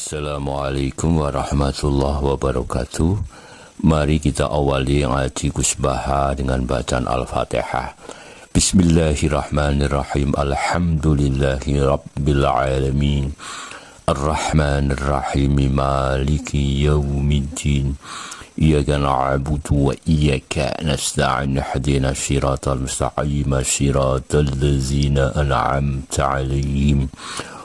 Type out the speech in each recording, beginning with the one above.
Assalamualaikum warahmatullahi wabarakatuh. Mari kita awali ngaji Gus Baha dengan bacaan Al-Fatihah. Bismillahirrahmanirrahim. Alhamdulillahi rabbil alamin. Ar-Rahmanir-Rahim. Maliki yaumiddin. Iyyaka na'budu wa iyyaka nasta'in. Ihdinas siratal mustaqim. Siratal ladzina an'amta 'alaihim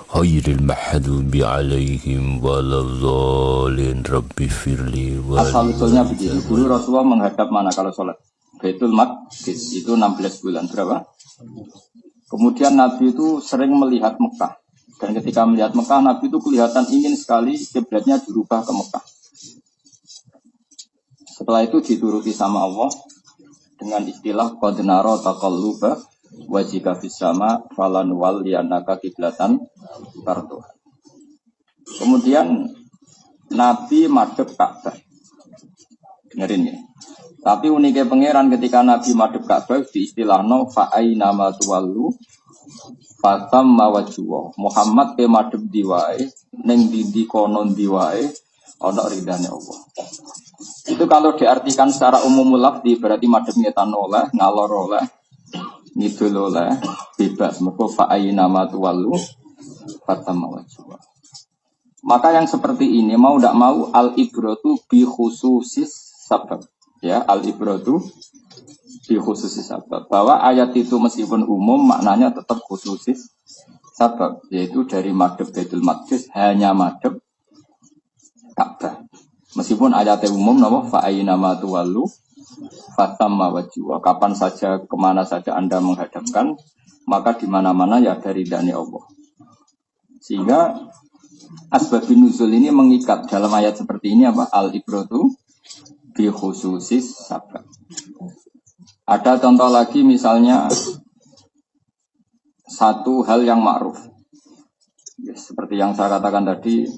ghairil maghdubi 'alaihim waladdallin. Rabbi firli wa asal usulnya begini. Dulu Rasulullah menghadap mana kalau sholat? Baitul Maqdis, itu 16 bulan berapa? Kemudian Nabi itu sering melihat Mekah. Dan ketika melihat Mekah, Nabi itu kelihatan ingin sekali kiblatnya dirubah ke Mekah. Setelah itu dituruti sama Allah dengan istilah qad nara taqalluba wajhika fis sama falan walliyannaka qiblatan tarduha. Kemudian Nabi madhep Ka'bah. Dengerin ya. Tapi uniknya pangeran ketika Nabi madhep Ka'bah diistilahno fa aina ma tuwallu fatamma wajhu. Muhammad pe madhep diwae ning ndi kono ndi wae ana ridane Allah. Itu kalau diartikan secara umum lafzi berarti madhep ngetan oleh, ngalor oleh, ngidul oleh, bebas. Mergo fa aina ma tuwallu fatamma wajhu. Maka yang seperti ini mau tidak mau al-ibratu bi khususis sabab. Ya, al-ibratu bi khususis sabab. Bahwa ayat itu meskipun umum maknanya tetap khususis sabab, yaitu dari madhab Baitul Maqdis hanya madhab Ka'bah. Meskipun ayatnya umum nama fa aina ma tuwallu fatamma wajhu. Kapan saja kemana saja Anda menghadapkan maka di mana-mana ya dari ridhani Allah. Sehingga asbabun nuzul ini mengikat dalam ayat seperti ini apa? Al-ibratu bi khususis sabab. Ada contoh lagi misalnya satu hal yang ma'ruf. Ya, seperti yang saya katakan tadi,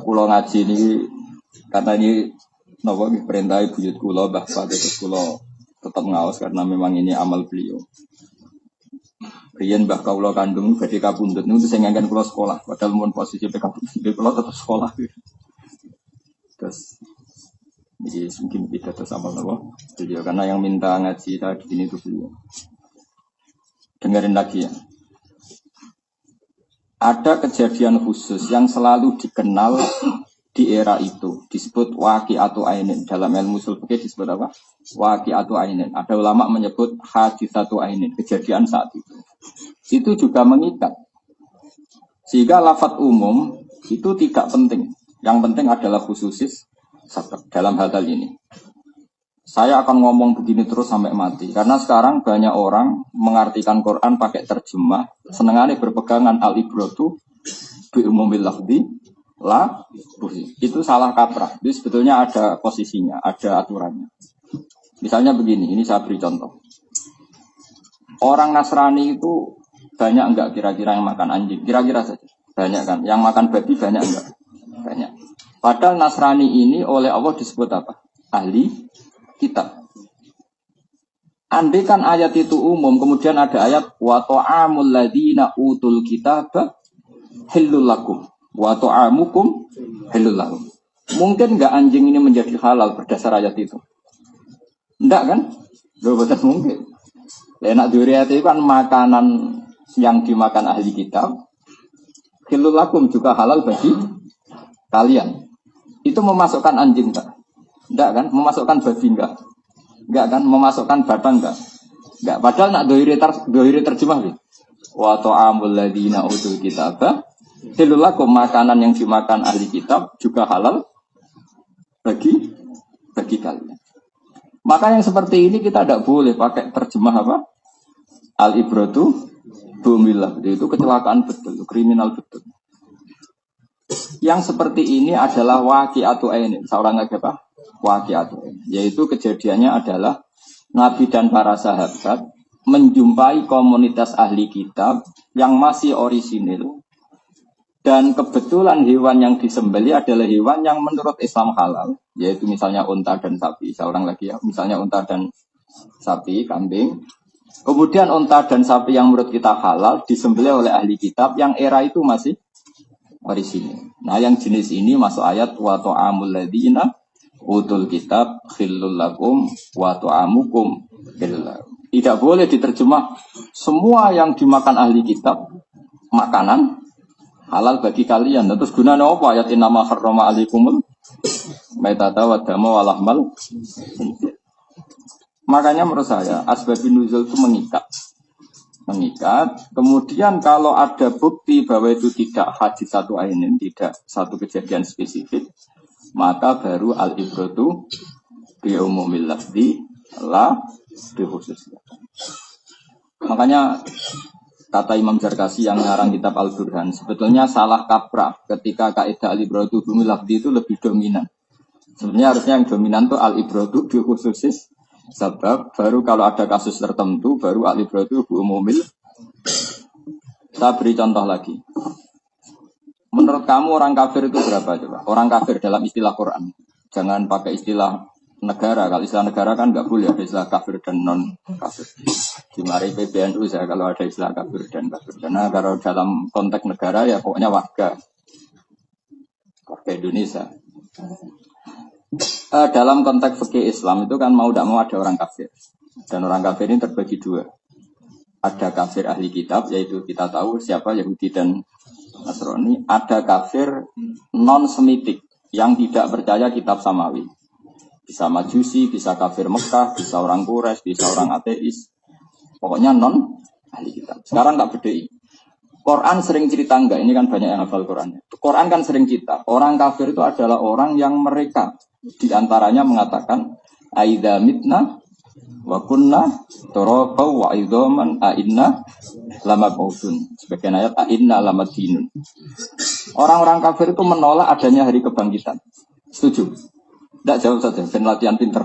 kula ngaji ini kata ini napa perintah buyut kula Mbah Pak terus kula tetap ngaos karena memang ini amal beliau. Riyen mbah kawula kandung badhe kapundhut niku sing ngangken kula sekolah, padahal mun posisi PK kula tetap sekolah. Terus jadi mungkin kita terus amal napa beliau karena yang minta ngaji tadi ini itu beliau. Dengerin lagi ya. Ada kejadian khusus yang selalu dikenal di era itu, disebut waqi'atu ainin. Dalam ilmu ushul fikih disebut apa? Waqi'atu ainin. Ada ulama menyebut haditsatu ainin, kejadian saat itu. Itu juga mengikat. Sehingga lafadz umum itu tidak penting. Yang penting adalah khususis sabab dalam hal ini. Saya akan ngomong begini terus sampai mati. Karena sekarang banyak orang mengartikan Quran pakai terjemah. Senengannya berpegangan al-ibratu bi umumil lafzi la buhi. Itu salah kaprah. Jadi sebetulnya ada posisinya, ada aturannya. Misalnya begini, ini saya beri contoh. Orang Nasrani itu banyak enggak kira-kira yang makan anjing? Kira-kira saja. Banyak kan? Yang makan babi banyak enggak? Banyak. Padahal Nasrani ini oleh Allah disebut apa? Ahli kitab. Andai kan ayat itu umum, kemudian ada ayat wa ta'amul ladzina utul kitaba halal lakum wa ta'amukum halal lahum. Mungkin enggak anjing ini menjadi halal berdasar ayat itu? Enggak kan? Betul mungkin. Enak duriat itu kan makanan yang dimakan ahli kitab. Halal lakum juga halal bagi kalian. Itu memasukkan anjing tak? Enggak kan? Memasukkan babi enggak? Enggak kan? Memasukkan batang enggak? Enggak. Padahal nak dohiri terjemah gitu. Wa ta'amul ladzina utul kitaba halal lakum, makanan yang dimakan ahli kitab juga halal bagi kalian. Maka yang seperti ini kita tidak boleh pakai terjemah apa? Al-ibratu bumillah. Itu kecelakaan betul, kriminal betul. Yang seperti ini adalah waqi'atu ainin. Seorang lagi apa? Waqi'atu ainin. Yaitu kejadiannya adalah Nabi dan para sahabat menjumpai komunitas ahli kitab yang masih orisinil. Dan kebetulan hewan yang disembelih adalah hewan yang menurut Islam halal. Yaitu misalnya unta dan sapi. Seorang lagi ya. Misalnya unta dan sapi, kambing. Kemudian unta dan sapi yang menurut kita halal disembelih oleh ahli kitab yang era itu masih orisinil. Nah, yang jenis ini masuk ayat wa ta'amul ladzina utul kitab khillul lakum wa ta'amukum khillul. Tidak boleh diterjemah semua yang dimakan ahli kitab makanan halal bagi kalian. Terus gunanya apa ayat innama harrama alaikumul maitata wa dama wa lahmal. Makanya menurut saya asbabun nuzul itu mengikat. Kemudian kalau ada bukti bahwa itu tidak hadis satu ainin, tidak satu kejadian spesifik, maka baru al-ibratu bi umumil lafzi la bi khusus. Makanya kata Imam Zarkasi yang ngarang kitab Al-Burhan, sebetulnya salah kaprah ketika kaidah al-ibratu bi umumil lafzi itu lebih dominan. Sebenarnya harusnya yang dominan itu al-ibratu bi khususis sebab, baru kalau ada kasus tertentu, baru al-ibratu bi umumil. Saya beri contoh lagi. Menurut kamu orang kafir itu berapa coba? Orang kafir dalam istilah Quran. Jangan pakai istilah negara. Kalau istilah negara kan nggak boleh ada istilah kafir dan non kafir. Di mari PBNU saya kalau ada istilah kafir dan kafir. Karena kalau dalam konteks negara ya pokoknya warga Indonesia. Dalam konteks fikih Islam itu kan mau tidak mau ada orang kafir. Dan orang kafir ini terbagi dua. Ada kafir ahli kitab, yaitu kita tahu siapa Yahudi dan Nasrani. Ada kafir non-semitik yang tidak percaya kitab samawi. Bisa majusi, bisa kafir Mekah, bisa orang Quraisy, bisa orang ateis. Pokoknya non ahli kitab. Sekarang tak bedai. Quran sering cerita enggak, ini kan banyak yang hafal Quran. Quran kan sering cerita. Orang kafir itu adalah orang yang mereka di antaranya mengatakan aidza mitna wa kunna turaba wa idzaman a inna lamab'utsun. Sebagian ayat a inna lamadinun. Orang-orang kafir itu menolak adanya hari kebangkitan. Setuju? Tidak jawab saja, ben latihan pinter.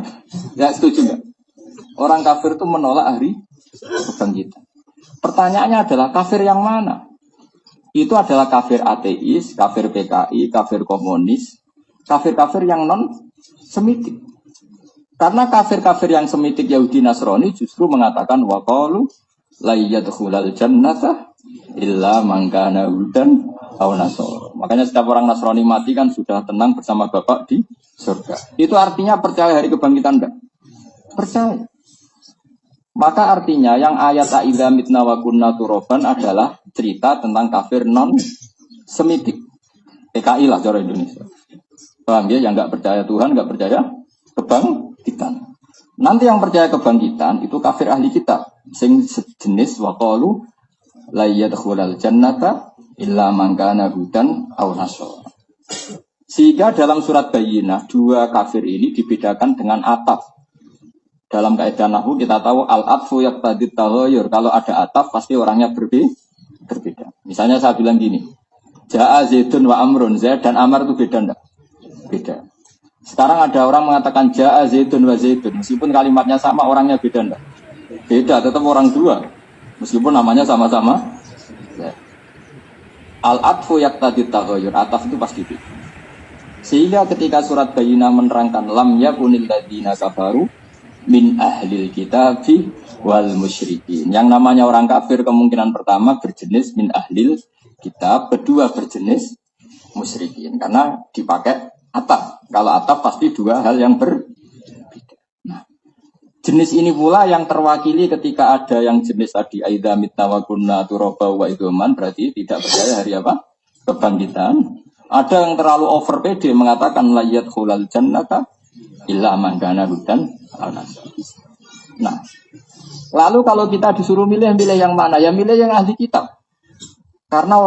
Ya setuju enggak? Orang kafir itu menolak hari kebangkitan. Pertanyaannya adalah kafir yang mana? Itu adalah kafir ateis, kafir PKI, kafir komunis, kafir-kafir yang non-semitik. Karena kafir-kafir yang semitik Yahudi Nasrani justru mengatakan waqalu la yadkhulul jannata illa man kana hudan aw nasara. Makanya setiap orang Nasrani mati kan sudah tenang bersama Bapak di surga. Itu artinya percaya hari kebangkitan enggak? Percaya. Maka artinya yang ayat aidza mitna wa kunna turaban adalah cerita tentang kafir non-semitik. PKI lah cara Indonesia. Paham ya? Yang enggak percaya Tuhan, enggak percaya kebangkitan. Nanti yang percaya kebangkitan itu kafir ahli kitab. Sing sejenis waqalu la yadkhulul jannata illa man kana hudan aw nasara. Sehingga dalam surat Bayyinah dua kafir ini dibedakan dengan ataf. Dalam kaidah nahwu kita tahu al-atfu yaqtadi taghayyur. Kalau ada ataf pasti orangnya berbeda. Misalnya saya bilang gini. Ja'a Zaidun wa Amrun. Zaid dan Amr itu beda enggak? Beda. Sekarang ada orang mengatakan Ja'a Zaidun wa Zaidun. Meskipun kalimatnya sama, orangnya beda enggak? Beda, tetap orang dua. Meskipun namanya sama-sama. Al-atfu yaqtadi taghayyur. Ataf itu pasti beda. Sehingga ketika surat Bayyinah menerangkan lam yakunil ladzina kafaru min ahlil kitabi wal musyrikin. Yang namanya orang kafir kemungkinan pertama berjenis min ahlil kitab, kedua berjenis musyrikin. Karena dipakai ataf. Kalau ataf pasti dua hal yang berbeda. Nah, jenis ini pula yang terwakili ketika ada yang jenis tadi aidza mitna wa kunna turaba wa idzaman, berarti tidak percaya hari apa? Kebangkitan. Ada yang terlalu over pede mengatakan la yadkhulul jannata illa man kana hudan aw nasara. Nah, lalu kalau kita disuruh milih yang mana? Ya milih yang ahli kitab. Karena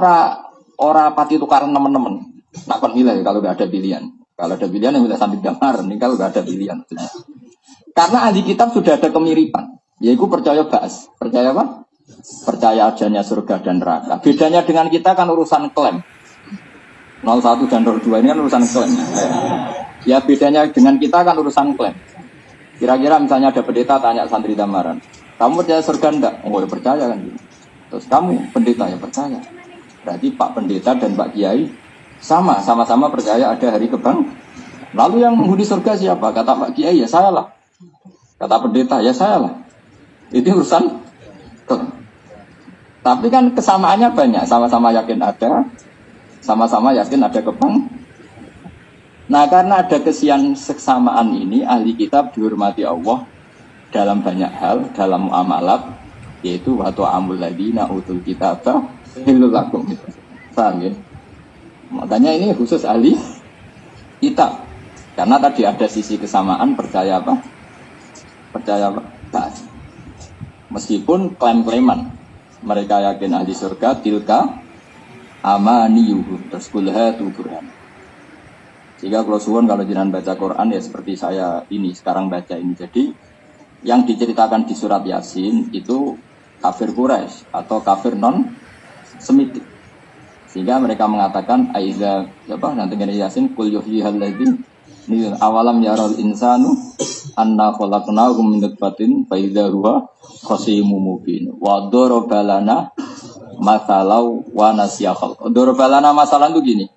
ora pati tukaran teman-teman. Nak kon milih kalau enggak ada pilihan. Kalau ada pilihan yang milih Sandi Damar, ini kalau enggak ada pilihan. Karena ahli kitab sudah ada kemiripan. Yaitu percaya ba'as. Percaya apa? Percaya adanya surga dan neraka. Bedanya dengan kita kan urusan klaim. 01 dan 02 ini kan urusan klaim. Ya bedanya dengan kita kan urusan klaim. Kira-kira misalnya ada pendeta tanya santri Damaran, kamu percaya surga enggak? Oh ya percaya kan. Terus kamu pendeta ya percaya. Berarti Pak Pendeta dan Pak Kiai sama-sama percaya ada hari kebang. Lalu yang menghuni surga siapa? Kata Pak Kiai ya saya lah. Kata pendeta ya saya lah. Itu urusan klaim. Tapi kan kesamaannya banyak. Sama-sama yakin ada, Sama-sama yakin ada Nah, karena ada kesamaan ini, ahli kitab dihormati Allah dalam banyak hal, dalam muamalat, yaitu wa ta'amul ladina utul kitab hilul lakum. Paham ya? Makanya ini khusus ahli kitab. Karena tadi ada sisi kesamaan, percaya apa? Nah, meskipun klaim-klaiman, mereka yakin ahli surga, tilka amaniyuhum, terus kulha tuburan. Sehingga kalau suwon kalau jenengan baca Quran ya seperti saya ini sekarang baca ini. Jadi yang diceritakan di surat Yasin itu kafir Quraisy atau kafir non Semitik. Sehingga mereka mengatakan aiza apa nanti dari Yasin kul yuhyihal ladzi awalam yaral insanu anna khalaqnahu min nutfatin fa idza huwa khasimun mubin wa daraba lana masalau wa nasiya khalq. Daraba lana masalan itu gini.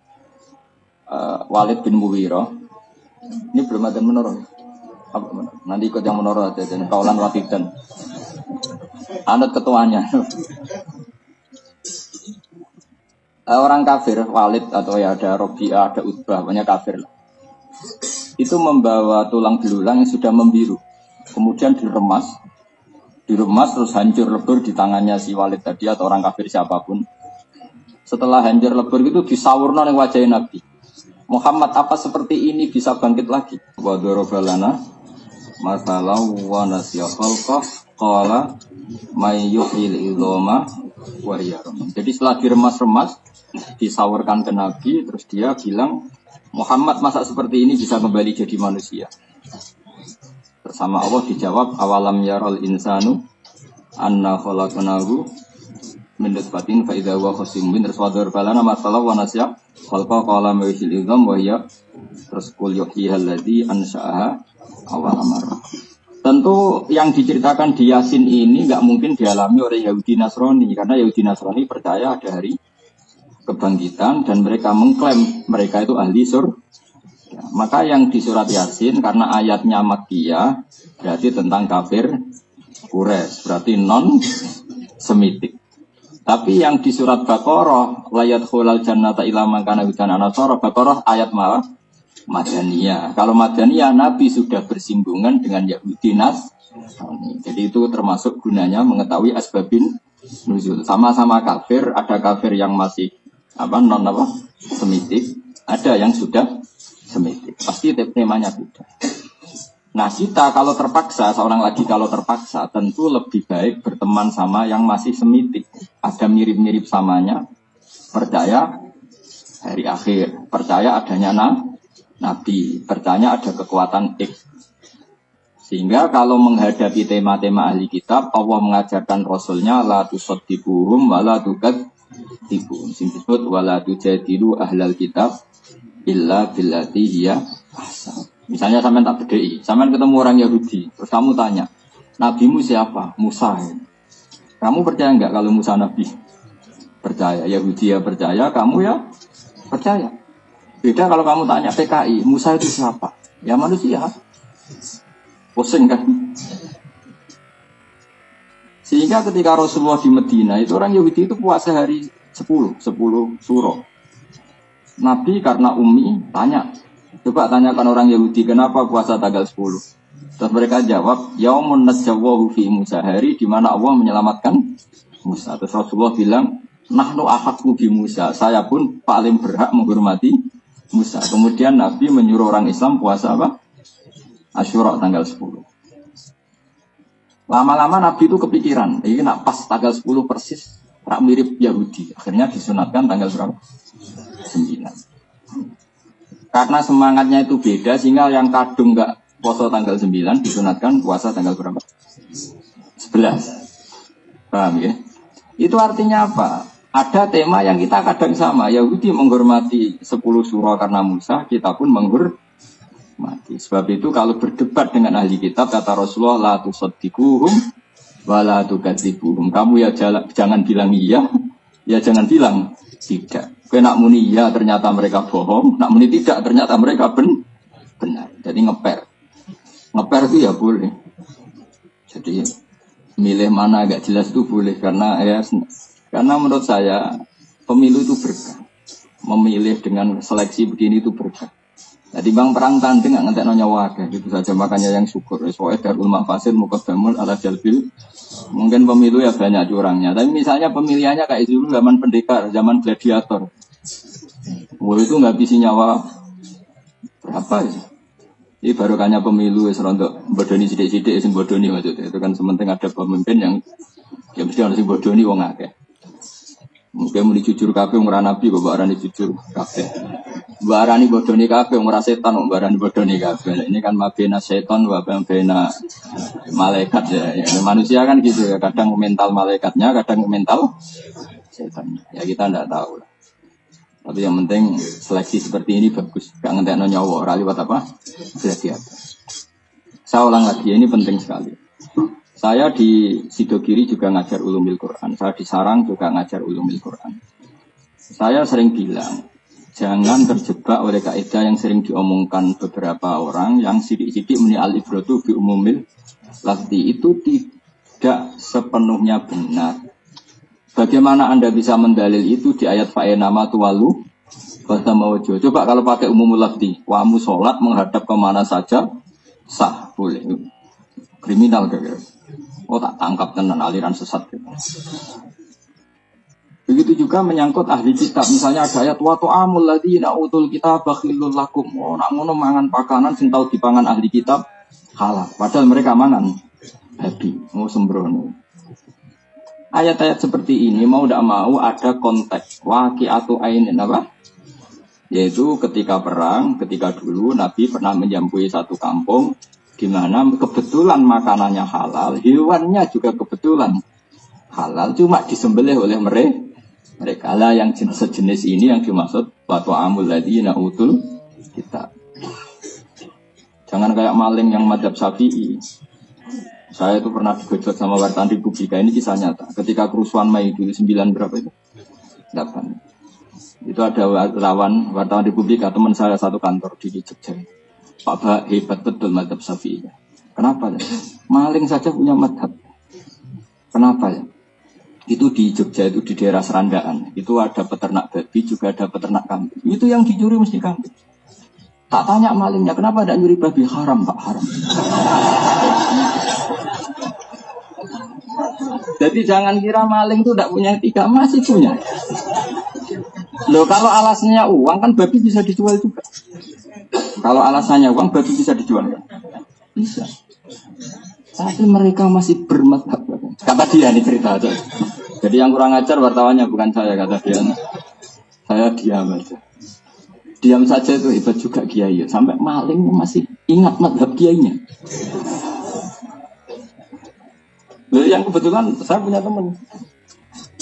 Walid bin Mughirah ini belum ada menurut nanti ikut yang menurut aja dan kaulan watidan anut ketuanya orang kafir Walid atau ya ada Robi'ah ada Utbah banyak kafir lah. Itu membawa tulang belulang yang sudah membiru kemudian diremas terus hancur lebur di tangannya si Walid tadi atau orang kafir siapapun. Setelah hancur lebur itu disawurna ning wajah Nabi Muhammad, apa seperti ini bisa bangkit lagi? Wa darabalana masalau wa nasiya khalqah qala may yuhyil idhama wa hiya ramim. Jadi setelah diremas-remas disawurkan ke Nabi terus dia bilang Muhammad masa seperti ini bisa kembali jadi manusia. Bersama Allah dijawab awalam yaral insanu anna khalaqnahu min nutfatin fa idza huwa khasimun terus wa darabalana masalau wa nasiya khalqa qala ma'ishil idham wa hiya terus kul yuhyihal ladzi ansha'aha awal marrah. Tentu yang diceritakan di Yasin ini enggak mungkin dialami oleh Yahudi Nasrani karena Yahudi Nasrani percaya ada hari kebangkitan dan mereka mengklaim mereka itu ahli surga. Maka yang di surat Yasin karena ayatnya Makkiyah berarti tentang kafir Quraisy, berarti non Semitik. Tapi yang di surat Baqarah layat khulal jannata ila man kana hudana nasara Baqarah ayat malah Madaniyah. Kalau Madaniyah Nabi sudah bersinggungan dengan Yahudi Nasrani. Jadi itu termasuk gunanya mengetahui asbabin nuzul. Sama-sama kafir, ada kafir yang masih Semitik, ada yang sudah Semitik. Pasti temanya beda. Nah kita kalau terpaksa, seorang lagi kalau terpaksa tentu lebih baik berteman sama yang masih Semitik. Ada mirip-mirip samanya, percaya hari akhir, percaya adanya Nabi, percaya ada kekuatan X. Sehingga kalau menghadapi tema-tema ahli kitab, Allah mengajarkan Rasulnya la tusaddiquhum wa la tukadzibun. Sing disebut wa la tujadilu ahlal kitab illa billati hiya ahsan. Misalnya sampean tak bedheki, sampean ketemu orang Yahudi, terus kamu tanya, nabimu siapa? Musa. Kamu percaya enggak kalau Musa nabi? Percaya. Yahudi ya percaya, kamu ya percaya. Beda kalau kamu tanya PKI, Musa itu siapa? Ya manusia. Pusing kan? Sehingga ketika Rasulullah di Medina, itu orang Yahudi itu puasa hari 10 suro. Nabi karena ummi tanya, coba tanyakan orang Yahudi kenapa puasa tanggal 10. Terus mereka jawab, yaumun najjawahu fi Musa, hari di mana Allah menyelamatkan Musa. Terus Rasulullah bilang, nahnu ahaqqu bi Musa, saya pun paling berhak menghormati Musa. Kemudian Nabi menyuruh orang Islam puasa apa? Asyura tanggal 10. Lama-lama Nabi itu kepikiran, ini nak pas tanggal 10 persis, tak mirip Yahudi. Akhirnya disunatkan tanggal berapa? 9. Karena semangatnya itu beda, sehingga yang kadung enggak puasa tanggal 9 disunatkan puasa tanggal berapa? 11. Paham ya? Itu artinya apa? Ada tema yang kita kadang sama. Yahudi menghormati 10 surah karena Musa, kita pun menghormati. Sebab itu kalau berdebat dengan ahli kitab, kata Rasulullah, la tusaddiquhum wa la tukadzibuhum. Kamu ya jangan bilang iya, ya jangan bilang tidak. Kena muni iya ternyata mereka bohong, nak muni tidak ternyata mereka benar. Jadi ngeper itu ya boleh. Jadi milih mana agak jelas itu boleh karena menurut saya pemilu itu berkah. memilih dengan seleksi begini itu berkah. Jadi bang perang tanding nggak ngentek nyawa akeh, itu saja makanya yang syukur. Soalnya darul mafasid muqaddamun ala jalbil. Mungkin pemilu ya banyak curangnya. Tapi misalnya pemilihannya kayak dulu zaman pendekar, zaman gladiator. Itu nggak bisa nyawa berapa ya? Ini barokahnya pemilu serontok bodoni sidik-sidik sing bodoni maksudnya. Itu kan sementing ada pemimpin yang ya mesti harus sing bodoni wong akeh. Mungkin mau jujur kabeh ora nabi kok barani jujur kabeh. Barani bodoni kabeh ora setan kok barani bodoni kabeh. Ini kan mabena setan wa bena malaikat ya. Manusia kan gitu ya, kadang mental malaikatnya, kadang mental setannya. Ya kita ndak tahu lah. Tapi yang penting seleksi seperti ini bagus. Gak ngentekno nyawa ora liwat apa? Gladiator. Saya ulang lagi, ini penting sekali. Saya di Sidogiri juga ngajar ulumil Quran. Saya di Sarang juga ngajar ulumil Quran. Saya sering bilang, jangan terjebak oleh kaidah yang sering diomongkan beberapa orang yang sidik-sidik muni al-ibratu bi umumil lafzi. Itu tidak sepenuhnya benar. Bagaimana Anda bisa mendalil itu di ayat fa'enama tuwalu basamawjo. Coba kalau pakai umumul lafzi, kamu sholat menghadap kemana saja sah, boleh. Kriminal kira-kira. Oh tak tangkap tenan aliran sesat. Begitu juga menyangkut ahli kitab. Misalnya ada ayat wa ta'amul ladzina utul kitab bakhilul lakum. Oh nak ngono mangan pakanan sing tau dipangan ahli kitab halal. Padahal mereka mangan babi. Mau sembrono. Ayat-ayat seperti ini mau tidak mau ada konteks waqi'atu ainin apa? Yaitu ketika perang, ketika dulu Nabi pernah menjampui satu kampung di mana kebetulan makanannya halal, hewannya juga kebetulan halal, cuma disembelih oleh mereka lah yang sejenis ini yang dimaksud wa ta'amul ladzina utul kitab. Jangan kayak maling yang madzhab Syafi'i. Saya itu pernah digojok sama wartawan Republika, ini kisah nyata. Ketika kerusuhan Mei dulu 9 berapa itu? 8. Itu ada lawan wartawan Republika, teman saya satu kantor di Jogja. Pak Bah hebat betul madzhab Syafi'i. Kenapa ya? Maling saja punya madzhab. Kenapa ya? Itu di Jogja itu di daerah Serandaan. Itu ada peternak babi, juga ada peternak kambing. Itu yang dicuri mesti kambing. Tak tanya malingnya, kenapa tidak nyuri babi? Haram Pak, haram. Jadi jangan kira maling itu tidak punya etika, masih punya. Loh kalau alasannya uang kan babi bisa dijual juga. Kalau alasannya uang babi bisa dijual kan? Bisa. Tapi mereka masih bermadhab. Kata dia ini cerita aja. Jadi yang kurang ajar wartawannya bukan saya, kata dia. Saya diam aja. Diam saja itu hebat juga kiai. Sampai maling masih ingat madhab kiainya. Loh, yang kebetulan saya punya teman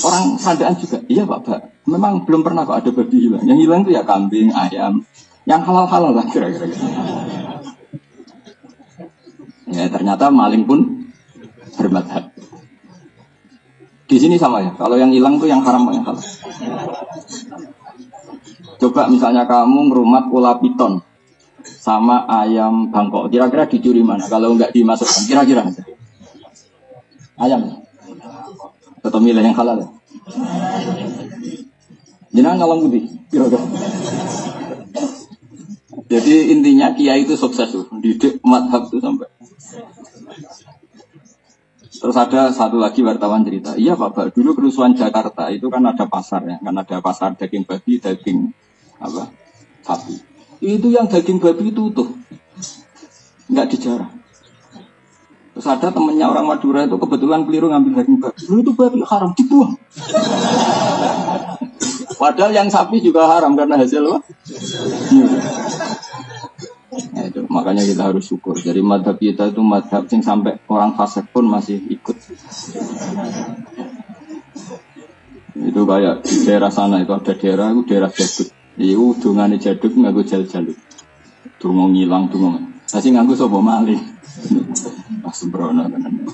orang Sandaan juga. Iya Pak, memang belum pernah kok ada babi hilang. Yang hilang itu ya kambing, ayam. Yang halal-halal lah kira-kira. Ya ternyata maling pun bermadhab. Di sini sama ya. Kalau yang hilang tuh yang haram yang halal. Coba misalnya kamu ngerumat ular piton sama ayam Bangkok. Kira-kira dicuri mana? Kalau nggak dimasukkan, kira-kira ayam. Atau milih yang halal ya. Jangan ngalang putih. Kira-kira. Jadi intinya kiai itu sukses tuh, didik madhab tuh sampai. Terus ada satu lagi wartawan cerita, iya Pak, dulu kerusuhan Jakarta itu kan ada pasar ya, kan ada pasar daging babi, daging apa sapi. Itu yang daging babi itu utuh, nggak dijarah. Terus ada temennya orang Madura itu kebetulan keliru ngambil daging babi, itu babi haram dibuang. Padahal yang sapi juga haram karena hasil apa? Nah, itu makanya kita harus syukur. Jadi madhab kita itu madhab yang sampai orang fasik pun masih ikut. Itu kayak di daerah sana itu ada daerah itu daerah Jaduk. Itu dungane Jaduk nganggo jal-jaluk. Dungo ngilang dungo. Tapi nganggo sapa malih. Pas sembrono tenan.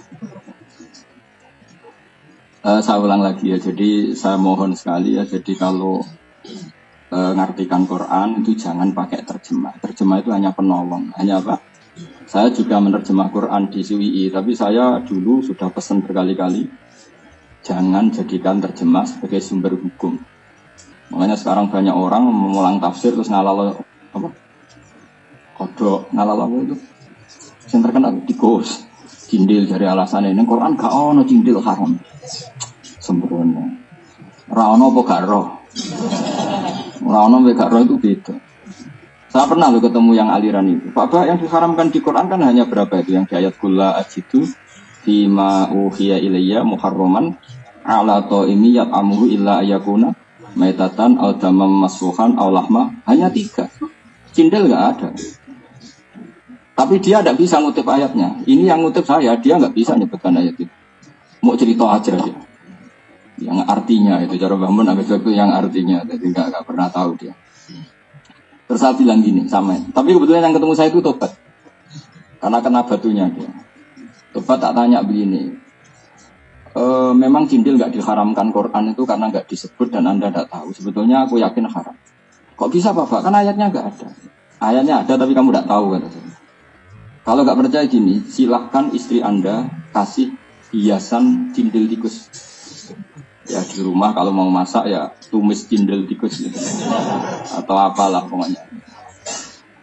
Saya ulang lagi ya. Jadi saya mohon sekali ya. Jadi kalau ngartikan Quran itu jangan pakai terjemah. Terjemah itu hanya penolong. Hanya apa? Saya juga menerjemah Quran di SWI, tapi saya dulu sudah pesan berkali-kali jangan jadikan terjemah sebagai sumber hukum. Makanya sekarang banyak orang mengulang tafsir terus ngalalo apa? Kodok, ngalalo apa itu? Yang terkenal tikus, cindil dari alasan ini. Quran gak ono cindil haram. Sembrono. Ra ono apa gak roh? Ra ono apa gak roh itu beda. Saya pernah loh ketemu yang aliran itu. Pak, yang diharamkan di Quran kan hanya berapa itu? Yang di ayat kulla ajidu fima uhiya ilayya muharraman ala ta'imi yat'amuhu illa ayakuna maitatan aw damam masfuhan aw lahma. Hanya 3. Cindil nggak ada. Tapi dia tidak bisa ngutip ayatnya. Ini yang ngutip saya, dia nggak bisa nyebutkan ayat itu. Mau cerita aja dia. Yang artinya itu cara bangun habis itu yang artinya. Jadi nggak pernah tahu dia. Terus saya bilang gini sama. Tapi kebetulan yang ketemu saya itu tobat. Karena kena batunya dia. Tobat tak tanya begini. Memang cindil nggak diharamkan Quran itu karena nggak disebut dan Anda tidak tahu. Sebetulnya aku yakin haram. Kok bisa Bapak? Kan ayatnya nggak ada. Ayatnya ada tapi kamu tidak tahu kata saya. Kalau nggak percaya gini, silahkan istri Anda kasih hiasan cindil tikus. Ya di rumah kalau mau masak ya tumis cindil tikus gitu. Atau apalah pokoknya.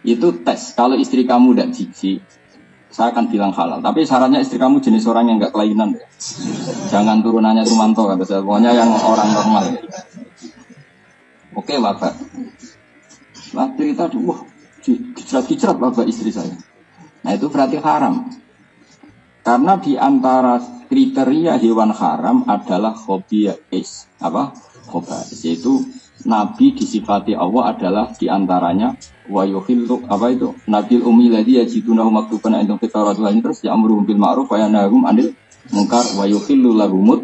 Itu tes. Kalau istri kamu tidak jijik, saya akan bilang halal. Tapi syaratnya istri kamu jenis orang yang nggak kelainan ya. Jangan turunannya Sumanto kata saya. Pokoknya yang orang normal. Oke Bapak. Lah cerita wah diceret-ceret Bapak istri saya. Nah itu berarti haram. Karena di antara kriteria hewan haram adalah khobiais. Apa? Khobais. Yaitu Nabi disifati Allah adalah di antaranya wa yuhillu apa itu? Nabil ummi ladzi yajidunahu maktuban indahum fi tawrati terus ya'muruhum bil ma'ruf wa yanhahum 'anil munkar wa yuhillu lahumut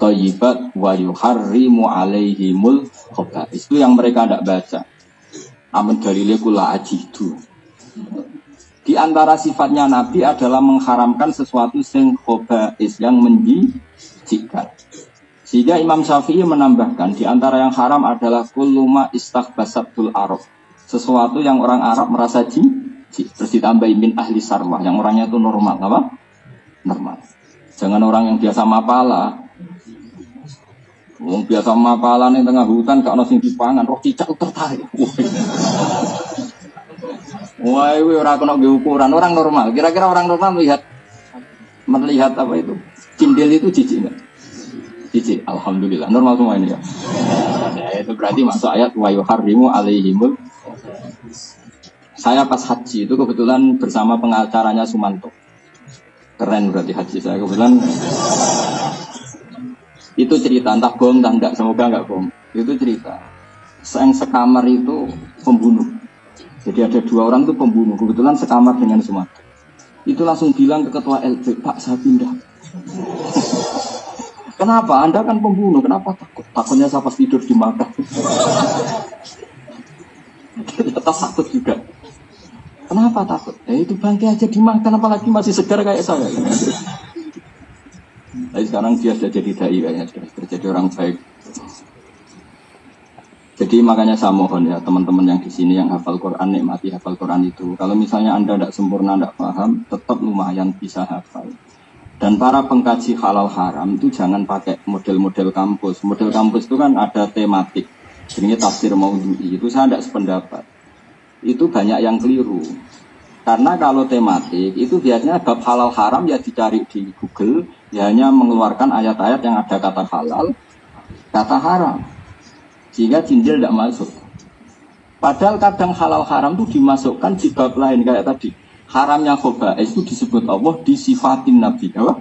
thayyibat wa yuharrimu 'alaihimul khobais. Itu yang mereka tidak baca. Amun dalile kula ajidu. Di antara sifatnya Nabi adalah mengharamkan sesuatu yang khobais, yang menjijikkan. Sehingga Imam Syafi'i menambahkan, di antara yang haram adalah kulluma istaghbasatul Arab. Sesuatu yang orang Arab merasa jijik. Terus ditambahin min ahli sarwah, yang orangnya itu normal. Apa? Normal. Jangan orang yang biasa mapala. Wong biasa mapalan yang tengah hutan, gak ada yang dipangan, roh cicak tertarik. Wah, orang kena ukuran orang normal. Kira-kira orang normal melihat apa itu? Cindil itu jijik enggak? Jijik. Alhamdulillah. Normal semua ini ya. Ya itu berarti masuk ayat wa yuharrimu alaihimul. Saya pas haji itu kebetulan bersama pengacaranya Sumanto. Keren berarti haji saya kebetulan. Itu cerita entah bohong entah enggak, semoga enggak bohong. Itu cerita. Yang sekamar itu pembunuh. Jadi ada 2 orang itu pembunuh, kebetulan sekamar dengan Sumatera. Itu langsung bilang ke ketua LP, Pak saya pindah. Kenapa? Anda kan pembunuh, kenapa takut? Takutnya saya pas tidur di makam. Ternyata takut juga. Kenapa takut? Itu bangkai aja dimakan, apalagi masih segar kayak saya. Tapi sekarang dia sudah jadi dai kayaknya, sudah jadi orang baik. Jadi makanya saya mohon ya teman-teman yang di sini yang hafal Quran, nikmati hafal Quran itu. Kalau misalnya Anda tidak sempurna, tidak paham, tetap lumayan bisa hafal. Dan para pengkaji halal haram itu jangan pakai model-model kampus. Model kampus itu kan ada tematik. Jadi tafsir maudhu'i, itu saya tidak sependapat. Itu banyak yang keliru. Karena kalau tematik itu biasanya bab halal haram ya dicari di Google, ya hanya mengeluarkan ayat-ayat yang ada kata halal, kata haram. Sehingga cindil tidak masuk. Padahal kadang halal haram itu dimasukkan di bab lain kayak tadi. Haramnya khobais itu disebut Allah disifatin Nabi. Apa?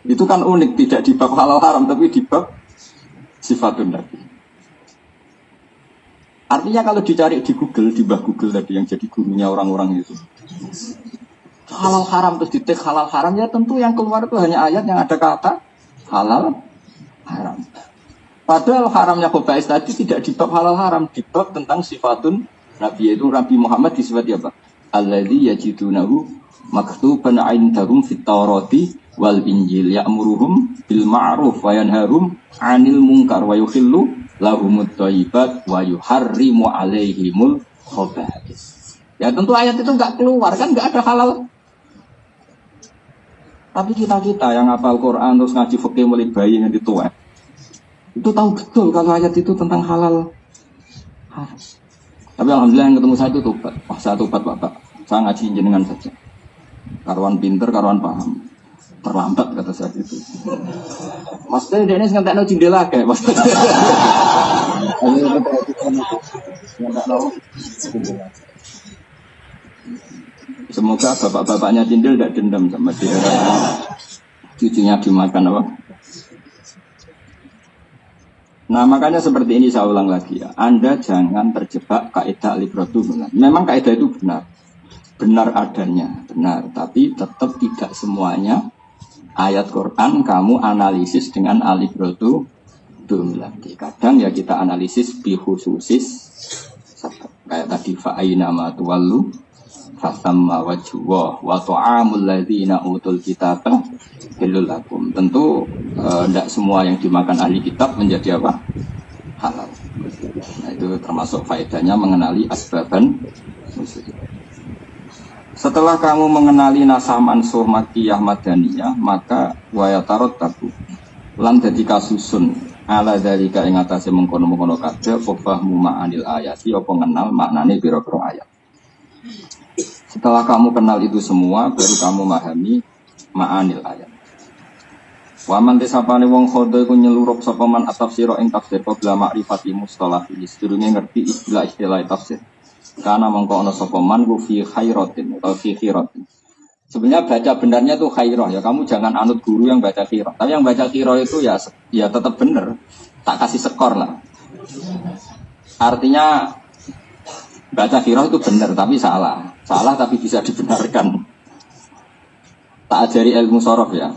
Itu kan unik, tidak di bab halal haram tapi di bab sifatun Nabi. Artinya kalau dicari di Google, di bawah Google tadi yang jadi gurunya orang-orang itu. Halal haram terus ditik halal haram ya tentu yang keluar itu hanya ayat yang ada kata halal haram. Padahal haramnya khobais tadi tidak di bab halal haram, di bab tentang sifatun Nabi, yaitu Nabi Muhammad disifati apa? Alladzi yajidunahu maktuban 'indahum fit Taurati wal Injil ya'muruhum bil ma'ruf wa yanharum 'anil munkar wa yuhillu lahumut thayyibat wa yuharrimu 'alaihimul khobais. Ya tentu ayat itu enggak keluar kan, enggak ada halal. Tapi kita yang hafal Quran terus ngaji fikih mulai bayi yang dituwek. Itu tahu betul kalau ayat itu tentang halal haram. Tapi alhamdulillah yang ketemu saya itu tobat. Wah, saya tobat Bapak. Saya ngaji jenengan saja. Karuan pinter, karuan paham. Terlambat kata saya gitu. Maksudnya dia ini ngentekno jendela kayak maksudnya. Semoga bapak-bapaknya Cindil tidak dendam sama dia. Cucunya dimakan apa? Nah makanya seperti ini saya ulang lagi ya. Anda jangan terjebak kaidah al-ibratu benar. Memang kaidah itu benar. Benar adanya, benar. Tapi tetap tidak semuanya ayat Quran kamu analisis dengan al-ibratu lagi. Kadang ya kita analisis bikhususis. Kayak tadi fa'aina ma tuwallu fasamma wajhuwa wa ta'amul ladzina utul kitaba halal lakum. Tentu tidak semua yang dimakan ahli kitab menjadi apa? Halal. Nah, itu termasuk faedahnya mengenali asbaban nusul. Setelah kamu mengenali nasah mansuh makkiyah madaniyah, maka wa yatarattabu lan dadi kasusun ala dzalika ing atase mengkono-mengkono kabeh fahmu ma'anil ayati apa ngenal maknane pira-pira ayat. Setelah kamu kenal itu semua, baru kamu memahami ma'anil ayat. Waman tisapane wong khodo iku nyelurup sapa man at-tafsira ing tafsir qabla ma'rifati mustalah iki sedurunge ngerti istilah tafsir. Karena mengko ana sapa man ku fi khairatin atau fi khiratin. Sebenarnya baca benarnya itu khairah ya. Kamu jangan anut guru yang baca khirah. Tapi yang baca khirah itu ya tetap benar. Tak kasih skor lah. Artinya baca khirah itu benar tapi salah. Salah tapi bisa dibenarkan. Tak ajari ilmu sorof ya.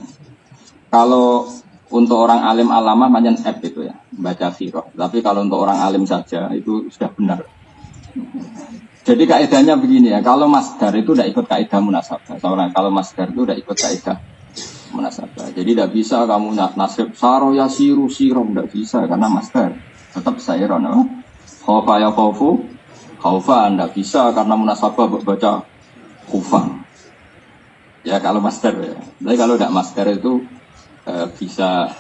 Kalau untuk orang alim alamah manjan F itu ya. Baca khirah. Tapi kalau untuk orang alim saja itu sudah benar. Jadi kaidahnya begini ya, kalau masdar itu tidak ikut kaidah munasabah. Kalau masdar itu tidak ikut kaidah munasabah. Jadi tidak bisa kamu nasib saro ya siru sirom, tidak bisa karena masdar tetap sayron. No? Khaufa ya khaufu, khaufa tidak bisa karena munasabah baca khufan. Ya kalau masdar ya. Tapi kalau tidak masdar itu bisa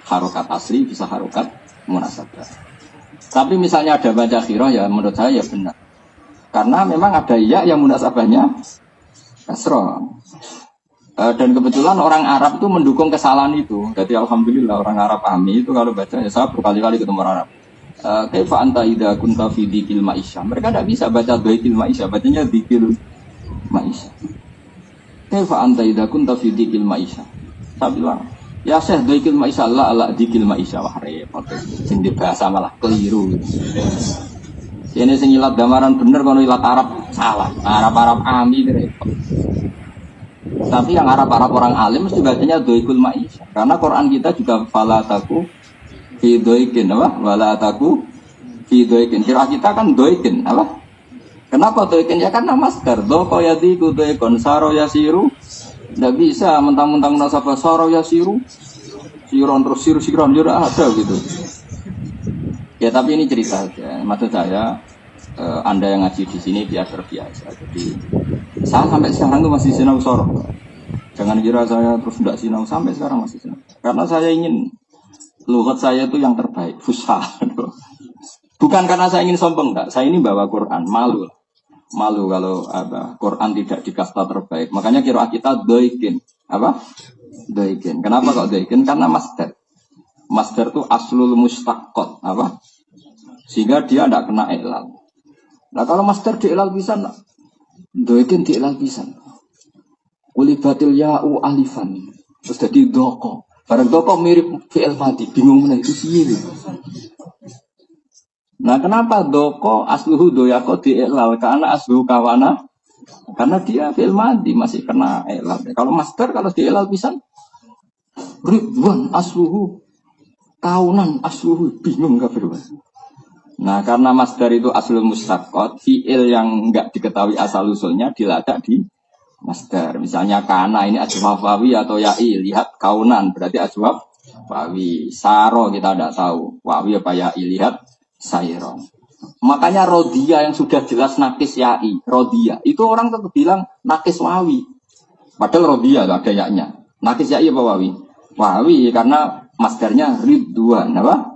harokat asli, bisa harokat munasabah. Tapi misalnya ada baca khirah ya menurut saya ya benar. Karena memang ada ya yang munasabahnya kasroh. Dan kebetulan orang Arab itu mendukung kesalahan itu. Jadi alhamdulillah orang Arab ahmi itu kalau baca ya saya berkali-kali ketemu orang Arab. Kaifa anta idza kunta fi dzikil ma'isyah. Mereka tidak bisa baca dzikil ma'isyah, bacanya dzikil ma'isyah. Kaifa anta idza kunta fi dzikil ma'isyah. Saya bilang, ya Syekh dzikil ma'isyah la dzikil ma'isyah wah repot. Sing bahasa malah keliru. Ini sing ilat gambaran bener kono ilat Arab salah. Arab ami repot. Tapi yang Arab orang alim mesti bacanya doikul ma'isyah. Karena Quran kita juga fala taku fi doikin apa? Wala taku fi doikin. Kira kita kan doikin apa? Kenapa doikin? Ya karena masdar. Doko yadiku doikon saro yasiru. Tidak bisa mentang-mentang nasabah saro yasiru. Siron terus siron juga ada gitu. Ya tapi ini cerita aja. Maksud saya Anda yang ngaji di sini biar terbiasa. Jadi saya sampai sekarang tuh masih sinau soroh. Jangan kira saya terus tidak sinau, sampai sekarang masih sinau. Karena saya ingin lughat saya itu yang terbaik, fusha. Bukan karena saya ingin sombong, enggak. Saya ini bawa Quran, malu kalau Quran tidak dikasta terbaik. Makanya kira kita doikin, apa? Doikin. Kenapa kok doikin? Karena masdar. Masdar itu aslul mustaqqat, apa? Sehingga dia tidak kena ilal. Nah kalau masdar di ilal bisa, doikin di ilal bisa. Ulibatil ya'u alifan. Terus jadi doko. Barang doko mirip fi'il madi, bingung mana itu sih. Nah kenapa doko asluhu doyako di ilal? Karena asluhu kawana. Karena dia fi'il madi masih kena ilal. Kalau masdar kalau di ilal bisa, Ridwan asluhu. Kaunan asluhu bingung gak berubah. Nah karena masdar itu aslul mustaqqat, fi'il yang enggak diketahui asal usulnya diladak di masdar. Misalnya kana ini ajwaf wawi atau ya'i, lihat kaunan berarti ajwaf wawi. Saro kita tidak tahu wawi apa ya'i, lihat sayron. Makanya rodia yang sudah jelas nakis ya'i, rodia itu orang tetap bilang nakis wawi. Padahal rodia ada yaknya. Nakis ya'i apa wawi? Wawi karena masdarnya ridwan apa?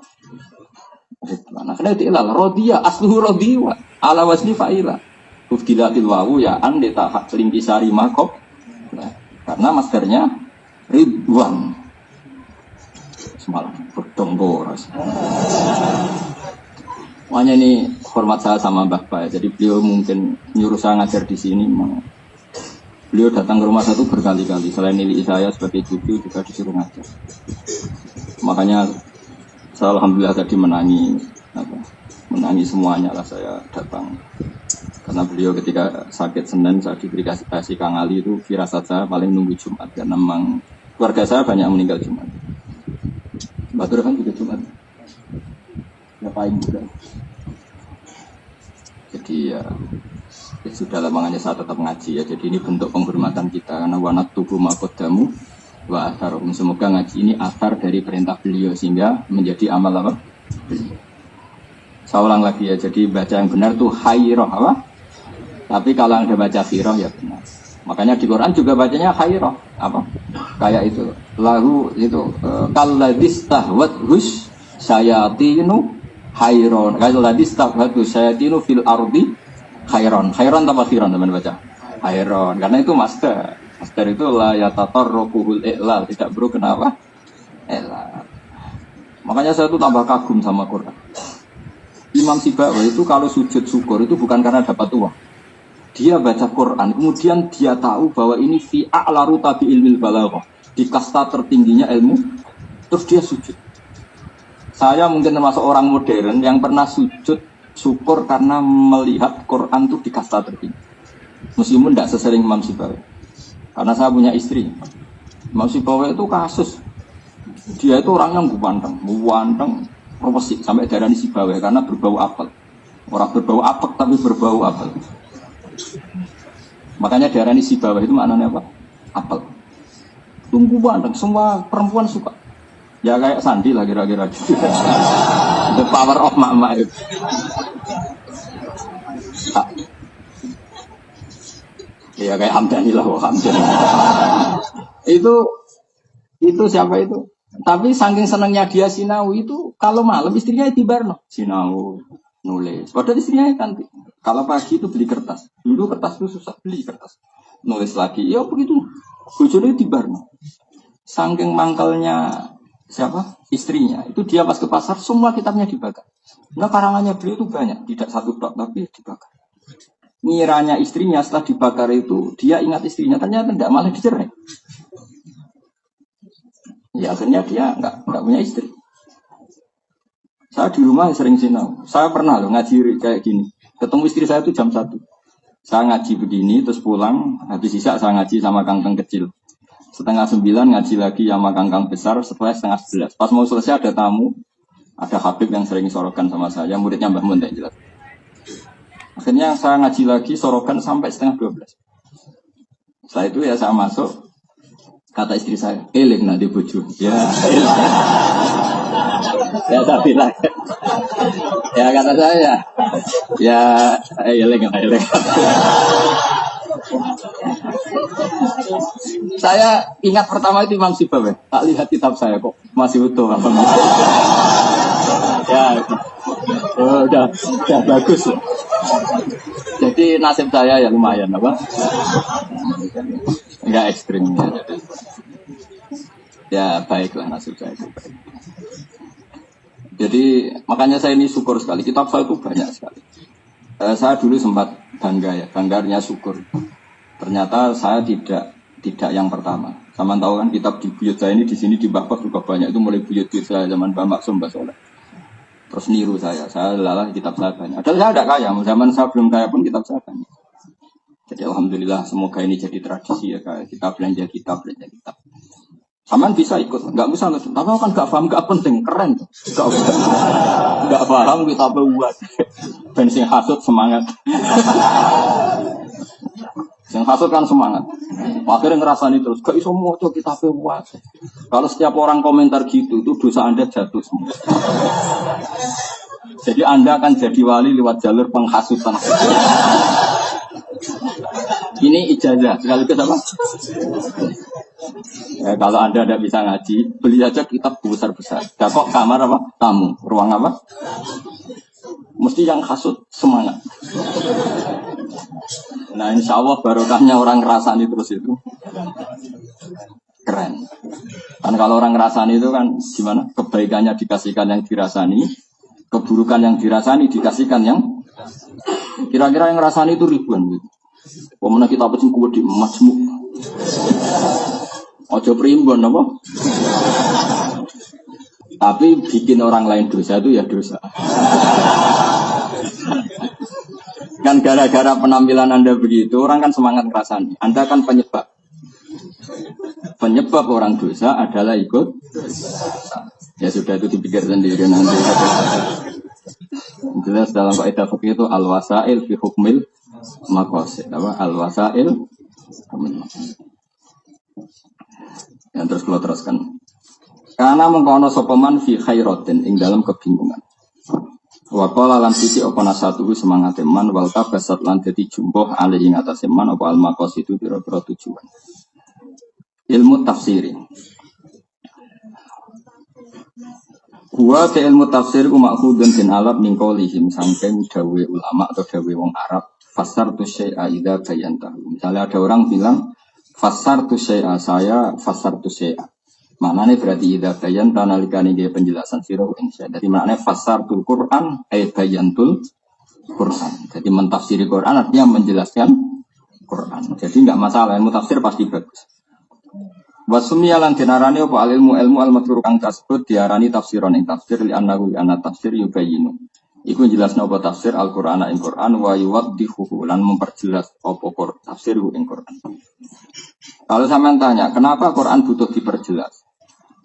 Ridwan. Akhirnya diilal rodiya asluhu rodiwa ala wasni fa'ila. Ufdilatil wawu ya ande tak lingkisari makob. Nah, karena maskernya Ridwan. Semalam berdonggoras. Makanya ini hormat saya sama Mbah Ba. Jadi beliau mungkin nyuruh saya ngajar di sini. Beliau datang ke rumah saya itu berkali-kali. Selain nilai saya sebagai cucu juga disuruh ngajar. Makanya saya alhamdulillah tadi menangi semuanya lah saya datang. Karena beliau ketika sakit Senin saya diberi kasih Kang Ali itu firasat saya paling nunggu Jumat. Karena memang keluarga saya banyak meninggal Jumat. Mbak Tur kan juga Jumat. Ngapain juga. Jadi ya sudah lah makanya saya tetap ngaji ya. Jadi ini bentuk penghormatan kita. Karena wanat tubuh makodamu wa atharum. Semoga ngaji ini athar dari perintah beliau sehingga menjadi amal apa? Saya ulang lagi ya. Jadi baca yang benar tuh khairah apa? Tapi kalau Anda baca khirah ya benar. Makanya di Quran juga bacanya khairah apa? Kayak itu. Lahu itu kalladis tahwat hus sayatinu khairon. Kalladis tahwat hus sayatinu fil ardi khairon. Khairon tanpa khiron teman baca. Khairon. Karena itu master. Master itu la yatatarrukuhul i'lal, tidak perlu kenapa? I'lal. Makanya saya itu tambah kagum sama Quran. Imam Sibawi itu kalau sujud syukur itu bukan karena dapat uang. Dia baca Quran, kemudian dia tahu bahwa ini fi a'la rutabi ilmil balaghah, di kasta tertingginya ilmu, terus dia sujud. Saya mungkin termasuk orang modern yang pernah sujud syukur karena melihat Quran itu di kasta tertinggi. Meskipun tidak sesering Imam Sibawi. Karena saya punya istri, Imam Sibawi itu kasus. Dia itu orang yang buanteng, profesik sampai darah Sibawi karena berbau apel. Orang berbau apek tapi berbau apel. Makanya darah Sibawi itu maknanya apa? Apel. Tunggu buanteng, semua perempuan suka. Ya kayak Sandi lah kira-kira. The power of mak-mak itu. Ya kayak Hamdani lah, Hamdani. Itu siapa itu? Tapi saking senangnya dia sinau itu, kalau malam istrinya tibarno sinau nulis. Padahal istrinya cantik. Kalau pagi itu beli kertas. Dulu kertas itu susah beli kertas. Nulis lagi, ya begitu. Bojone tibarno. Saking mangkalnya siapa? Istrinya. Itu dia pas ke pasar semua kitabnya dibakar. Nah karangannya beliau itu banyak, tidak satu tok tapi dibakar. Ngiranya istrinya setelah dibakar itu dia ingat istrinya, ternyata tidak, malah dicerai. Ya akhirnya dia nggak punya istri. Saya di rumah sering sinau. Saya pernah loh ngaji kayak gini. Ketemu istri saya itu jam 1. Saya ngaji begini terus pulang, habis isya saya ngaji sama kangkang kecil. 8:30 ngaji lagi sama kangkang besar, setelah 10:30. Pas mau selesai ada tamu, ada Habib yang sering sorokan sama saya, muridnya Mbah Mun yang jelas. Akhirnya saya ngaji lagi sorokan sampai 11:30. Setelah itu ya saya masuk, kata istri saya, eling nanti bojo. Ya, ya tapi lah. Ya kata saya, ya eling. Saya ingat pertama itu Imam Sibawi. Tak lihat kitab saya kok masih utuh. Ya, udah bagus. Jadi nasib saya ya lumayan apa? Enggak ekstrim ya. Ya baiklah nasib saya itu baik. Jadi makanya saya ini syukur sekali. Kitab saya itu banyak sekali. Saya dulu sempat bangganya syukur. Ternyata saya tidak yang pertama. Sama tahu kan kitab di buyut saya ini di sini di Bakor juga banyak. Itu mulai buyut saya zaman Mbak Maksum, Mbak Soleh. Terus niru saya lalah kitab saya banyak. Padahal saya tidak kaya, zaman saya belum kaya pun kitab saya banyak. Jadi alhamdulillah semoga ini jadi tradisi ya, kita belanja kitab. Saman bisa ikut, nggak usah, tapi kan nggak paham, nggak penting, keren tuh. Nggak paham kita buat bensin hasut semangat. Yang hasut kan semangat. Akhirnya ngerasani terus, gak iso moco kita buat. Kalau setiap orang komentar gitu, itu dosa Anda jatuh semua. Jadi Anda akan jadi wali lewat jalur penghasutan. Ini ijazah, sekaligus apa? Ya, kalau Anda tidak bisa ngaji, beli aja kitab besar-besar. Nah, kok kamar apa? Tamu. Ruang apa? Mesti yang hasut semangat. Nah, insya Allah barokahnya orang ngerasani terus itu keren. Kan kalau orang ngerasani itu kan gimana? Kebaikannya dikasihkan yang dirasani, keburukan yang dirasani dikasihkan yang kira-kira yang ngerasani itu ribuan gitu. Pemenang kita pecah kuat di majmuk. Ojo primbon apa? Tapi bikin orang lain dosa itu ya dosa. Kan gara-gara penampilan Anda begitu, orang kan semangat ngerasani. Anda kan penyebab. Penyebab orang dosa adalah ikut dosa. Ya sudah itu dipikir sendiri nanti. Jelas dalam kaidah fikih itu al-wasail fi hukmil maqasid. Apa? Al-wasail hukmil maqasid. Yang terus kalau teruskan. Karena mengkono sopeman fi khairatin ing dalam kebingungan. Wa qala lan sisi apa nasatuhu semangat man wal tabasat lan dadi jumbuh ali ing atase man apa al maqasid itu pira-pira tujuan. Ilmu tafsiri. Wa te ilmu tafsir ku makhudun bin alab min qaulihim sangking dawe ulama atau dawe wong Arab fasar tu syai'a idza bayantahu. Misalnya ada orang bilang fasar tu syai'a, saya fasar tu syai'a. Maknanya berarti idza bayanta nalikane dia penjelasan sira ing syai'. Jadi maknanya fasar tul Quran ay bayantul Quran. Jadi mentafsiri Quran artinya menjelaskan Quran. Jadi enggak masalah, ilmu tafsir pasti bagus. Wasumia lan dinarani apa ilmu al-madhkur kang kasebut diarani tafsiron ing tafsir li annahu ana tafsir yubayinu. Iku jelasna apa tafsir Al-Qur'an ing Qur'an wa yuwaddihu lan memperjelas apa tafsir ing Qur'an. Kalau sampean tanya, kenapa Quran butuh diperjelas?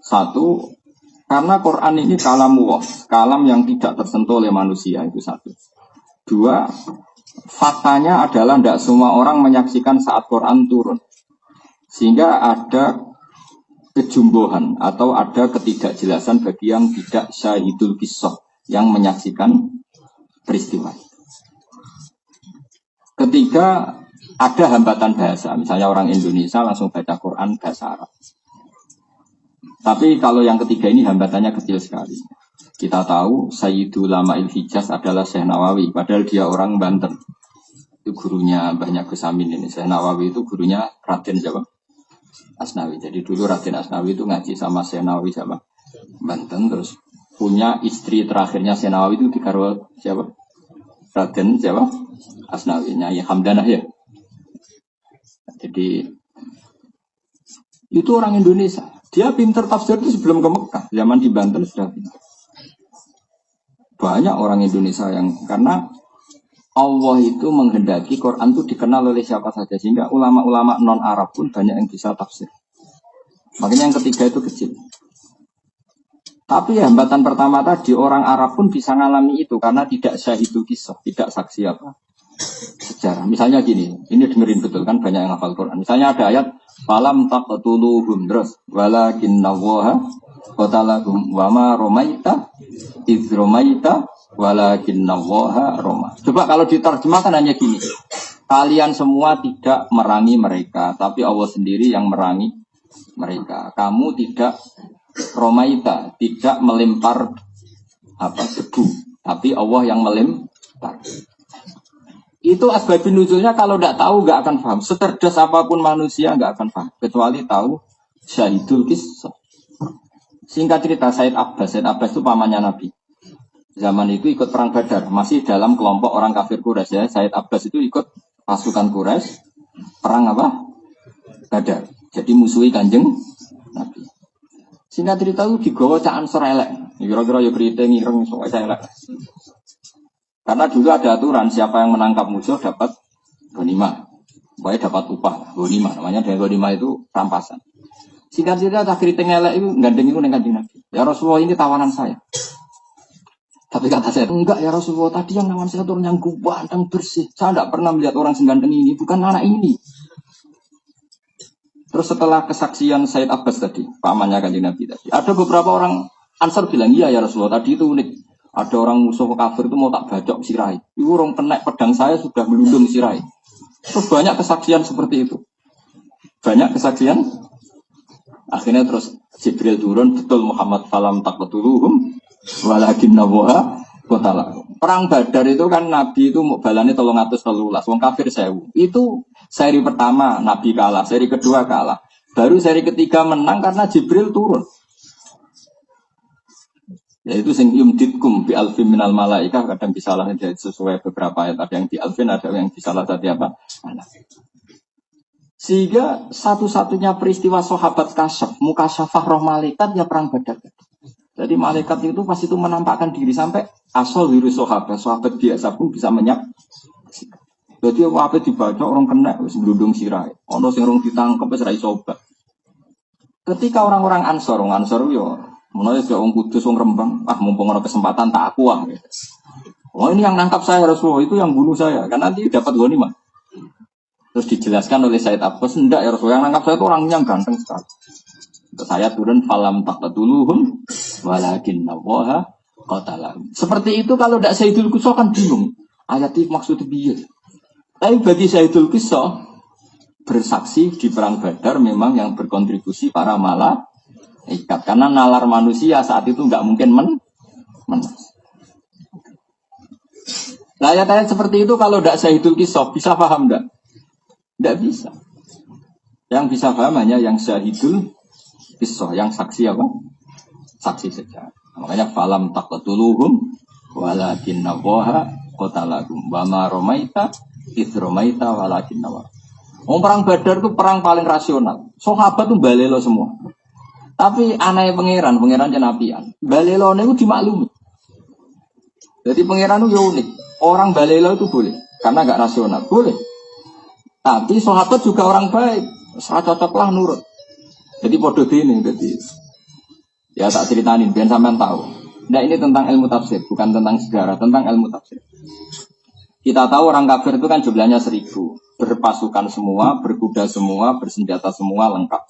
Satu, karena Quran ini kalamullah, kalam yang tidak tersentuh oleh manusia, itu satu. Dua, faktanya adalah tidak semua orang menyaksikan saat Quran turun. Sehingga ada kejumbuhan atau ada ketidakjelasan bagi yang tidak syahidul qissah, yang menyaksikan peristiwa. Ketiga, ada hambatan bahasa. Misalnya orang Indonesia langsung baca Quran bahasa Arab. Tapi kalau yang ketiga ini hambatannya kecil sekali. Kita tahu Sayyidul Ulama'il Hijaz adalah Syekh Nawawi, padahal dia orang Banten. Itu gurunya banyak Gus Amin ini. Syekh Nawawi itu gurunya Raden siapa? Asnawi. Jadi dulu Raden Asnawi itu ngaji sama Syekh Nawawi siapa? Banten. Terus punya istri terakhirnya Syekh Nawawi itu dikarwa siapa? Raden siapa? Asnawi. Nyai Hamdanah ya. Jadi itu orang Indonesia. Dia pintar tafsir itu sebelum ke Mekah. Zaman di Banten sudah pintar. Banyak orang Indonesia yang karena Allah itu menghendaki Quran itu dikenal oleh siapa saja. Sehingga ulama-ulama non-Arab pun banyak yang bisa tafsir. Makanya yang ketiga itu kecil. Tapi hambatan pertama tadi orang Arab pun bisa ngalami itu. Karena tidak syahidul qissah. Tidak saksi apa sejarah. Misalnya gini, ini dengerin betul kan banyak yang hafal Quran. Misalnya ada ayat falam taqtuluhum terus walakinnallaha qatalahum wa ma ramaita idz ramaita walakinnallaha rama. Coba kalau diterjemahkan hanya gini. Kalian semua tidak merangi mereka, tapi Allah sendiri yang merangi mereka. Kamu tidak ramaita, tidak melempar debu, tapi Allah yang melempar. Itu asbabun nuzulnya kalau tidak tahu nggak akan paham. Secerdas apapun manusia nggak akan paham. Kecuali tahu syahidul qissah. Singkat cerita Said Abbas itu pamannya Nabi. Zaman itu ikut perang Badar. Masih dalam kelompok orang kafir Quraisy ya. Said Abbas itu ikut pasukan Quraisy. Perang apa? Badar. Jadi musuhi Kanjeng Nabi. Singkat cerita itu digawa cak Ansor elek. Kira-kira ya keriting ireng sok elek. Karena dulu ada aturan siapa yang menangkap musuh dapat ghanimah. Pokoknya dapat upah, ghanimah. Namanya dari ghanimah itu rampasan. Singkat cerita tak keriting elek itu gandeng itu dengan Nabi. Ya Rasulullah ini tawanan saya. Tapi kata saya, enggak ya Rasulullah, tadi yang nawan saya itu orang yang ganteng bersih. Saya tidak pernah melihat orang seganteng ini, bukan anak ini. Terus setelah kesaksian Said Abbas tadi, pamannya Kanjeng Nabi tadi, ada beberapa orang Ansar bilang, iya ya Rasulullah, tadi itu unik. Ada orang musuh kafir itu mau tak bacok sirai. Itu orang kenek pedang saya sudah melundung sirai. Terus banyak kesaksian seperti itu. Banyak kesaksian Akhirnya terus Jibril turun, betul Muhammad falam taqtuluhum walakinna Allaha qatalahum. Perang Badar itu kan Nabi itu mau balane 313, wong kafir 1000. Itu seri pertama Nabi kalah, seri kedua kalah. Baru seri ketiga menang karena Jibril turun. Yaitu sing yumditkum bi alfin minal malaikah, kadang disalah sesuai beberapa ayat, ada yang di alfin, ada yang disalah tadi apa? Sehingga satu-satunya peristiwa sahabat kasyaf, mukasyafah roh malaikat ya perang Badar. Jadi malaikat itu pas itu menampakkan diri sampai asal wiru sahabat biasa pun bisa menyak. Jadi apa dibaca orang kena wis gludung sirai. Ono sing rong ditangkep wis ra iso obat. Ketika orang-orang Ansor yo menawa wong Kudus wong Rembang, mumpung ana kesempatan tak aku gitu. Oh ini yang nangkap saya Rasulullah, itu yang bunuh saya. Kan nanti dapat ghanimah. Terus dijelaskan oleh Said Abbas, enggak ya Rasulullah, yang nangkap saya itu orang yang ganteng sekali. Terus saya turun falam taqtuluhum walakinna Allaha qatalahum. Seperti itu kalau tidak Sayyidul Qisah kan bingung. Ayat itu maksudnya biar. Tapi bagi Sayyidul Qisah bersaksi di perang Badar memang yang berkontribusi para malaikat. Karena nalar manusia saat itu nggak mungkin menang. Nah, ayat-ayat seperti itu kalau tidak Sayyidul Qisah bisa paham enggak? Tidak bisa. Yang bisa paham hanya yang Syahidul Qisah, yang saksi apa? Saksi saja. Makanya falam taqtuluhum walakinna Allaha qatalahum wa ma ramaita idz ramaita walakinna Allah. Perang Badar itu perang paling rasional. Sahabat itu balelo semua. Tapi aneh pangeran jenapian. Balelo itu dimaklumi. Jadi pangeran itu unik. Orang balelo itu boleh karena enggak rasional, boleh. Tapi sahabat juga orang baik, cocoklah nurut. Jadi podo ini, jadi ya tak ceritain, biar sampean tahu. Nah ini tentang ilmu tafsir, bukan tentang sejarah, tentang ilmu tafsir. Kita tahu orang kafir itu kan jumlahnya 1000, berpasukan semua, berkuda semua, bersenjata semua lengkap.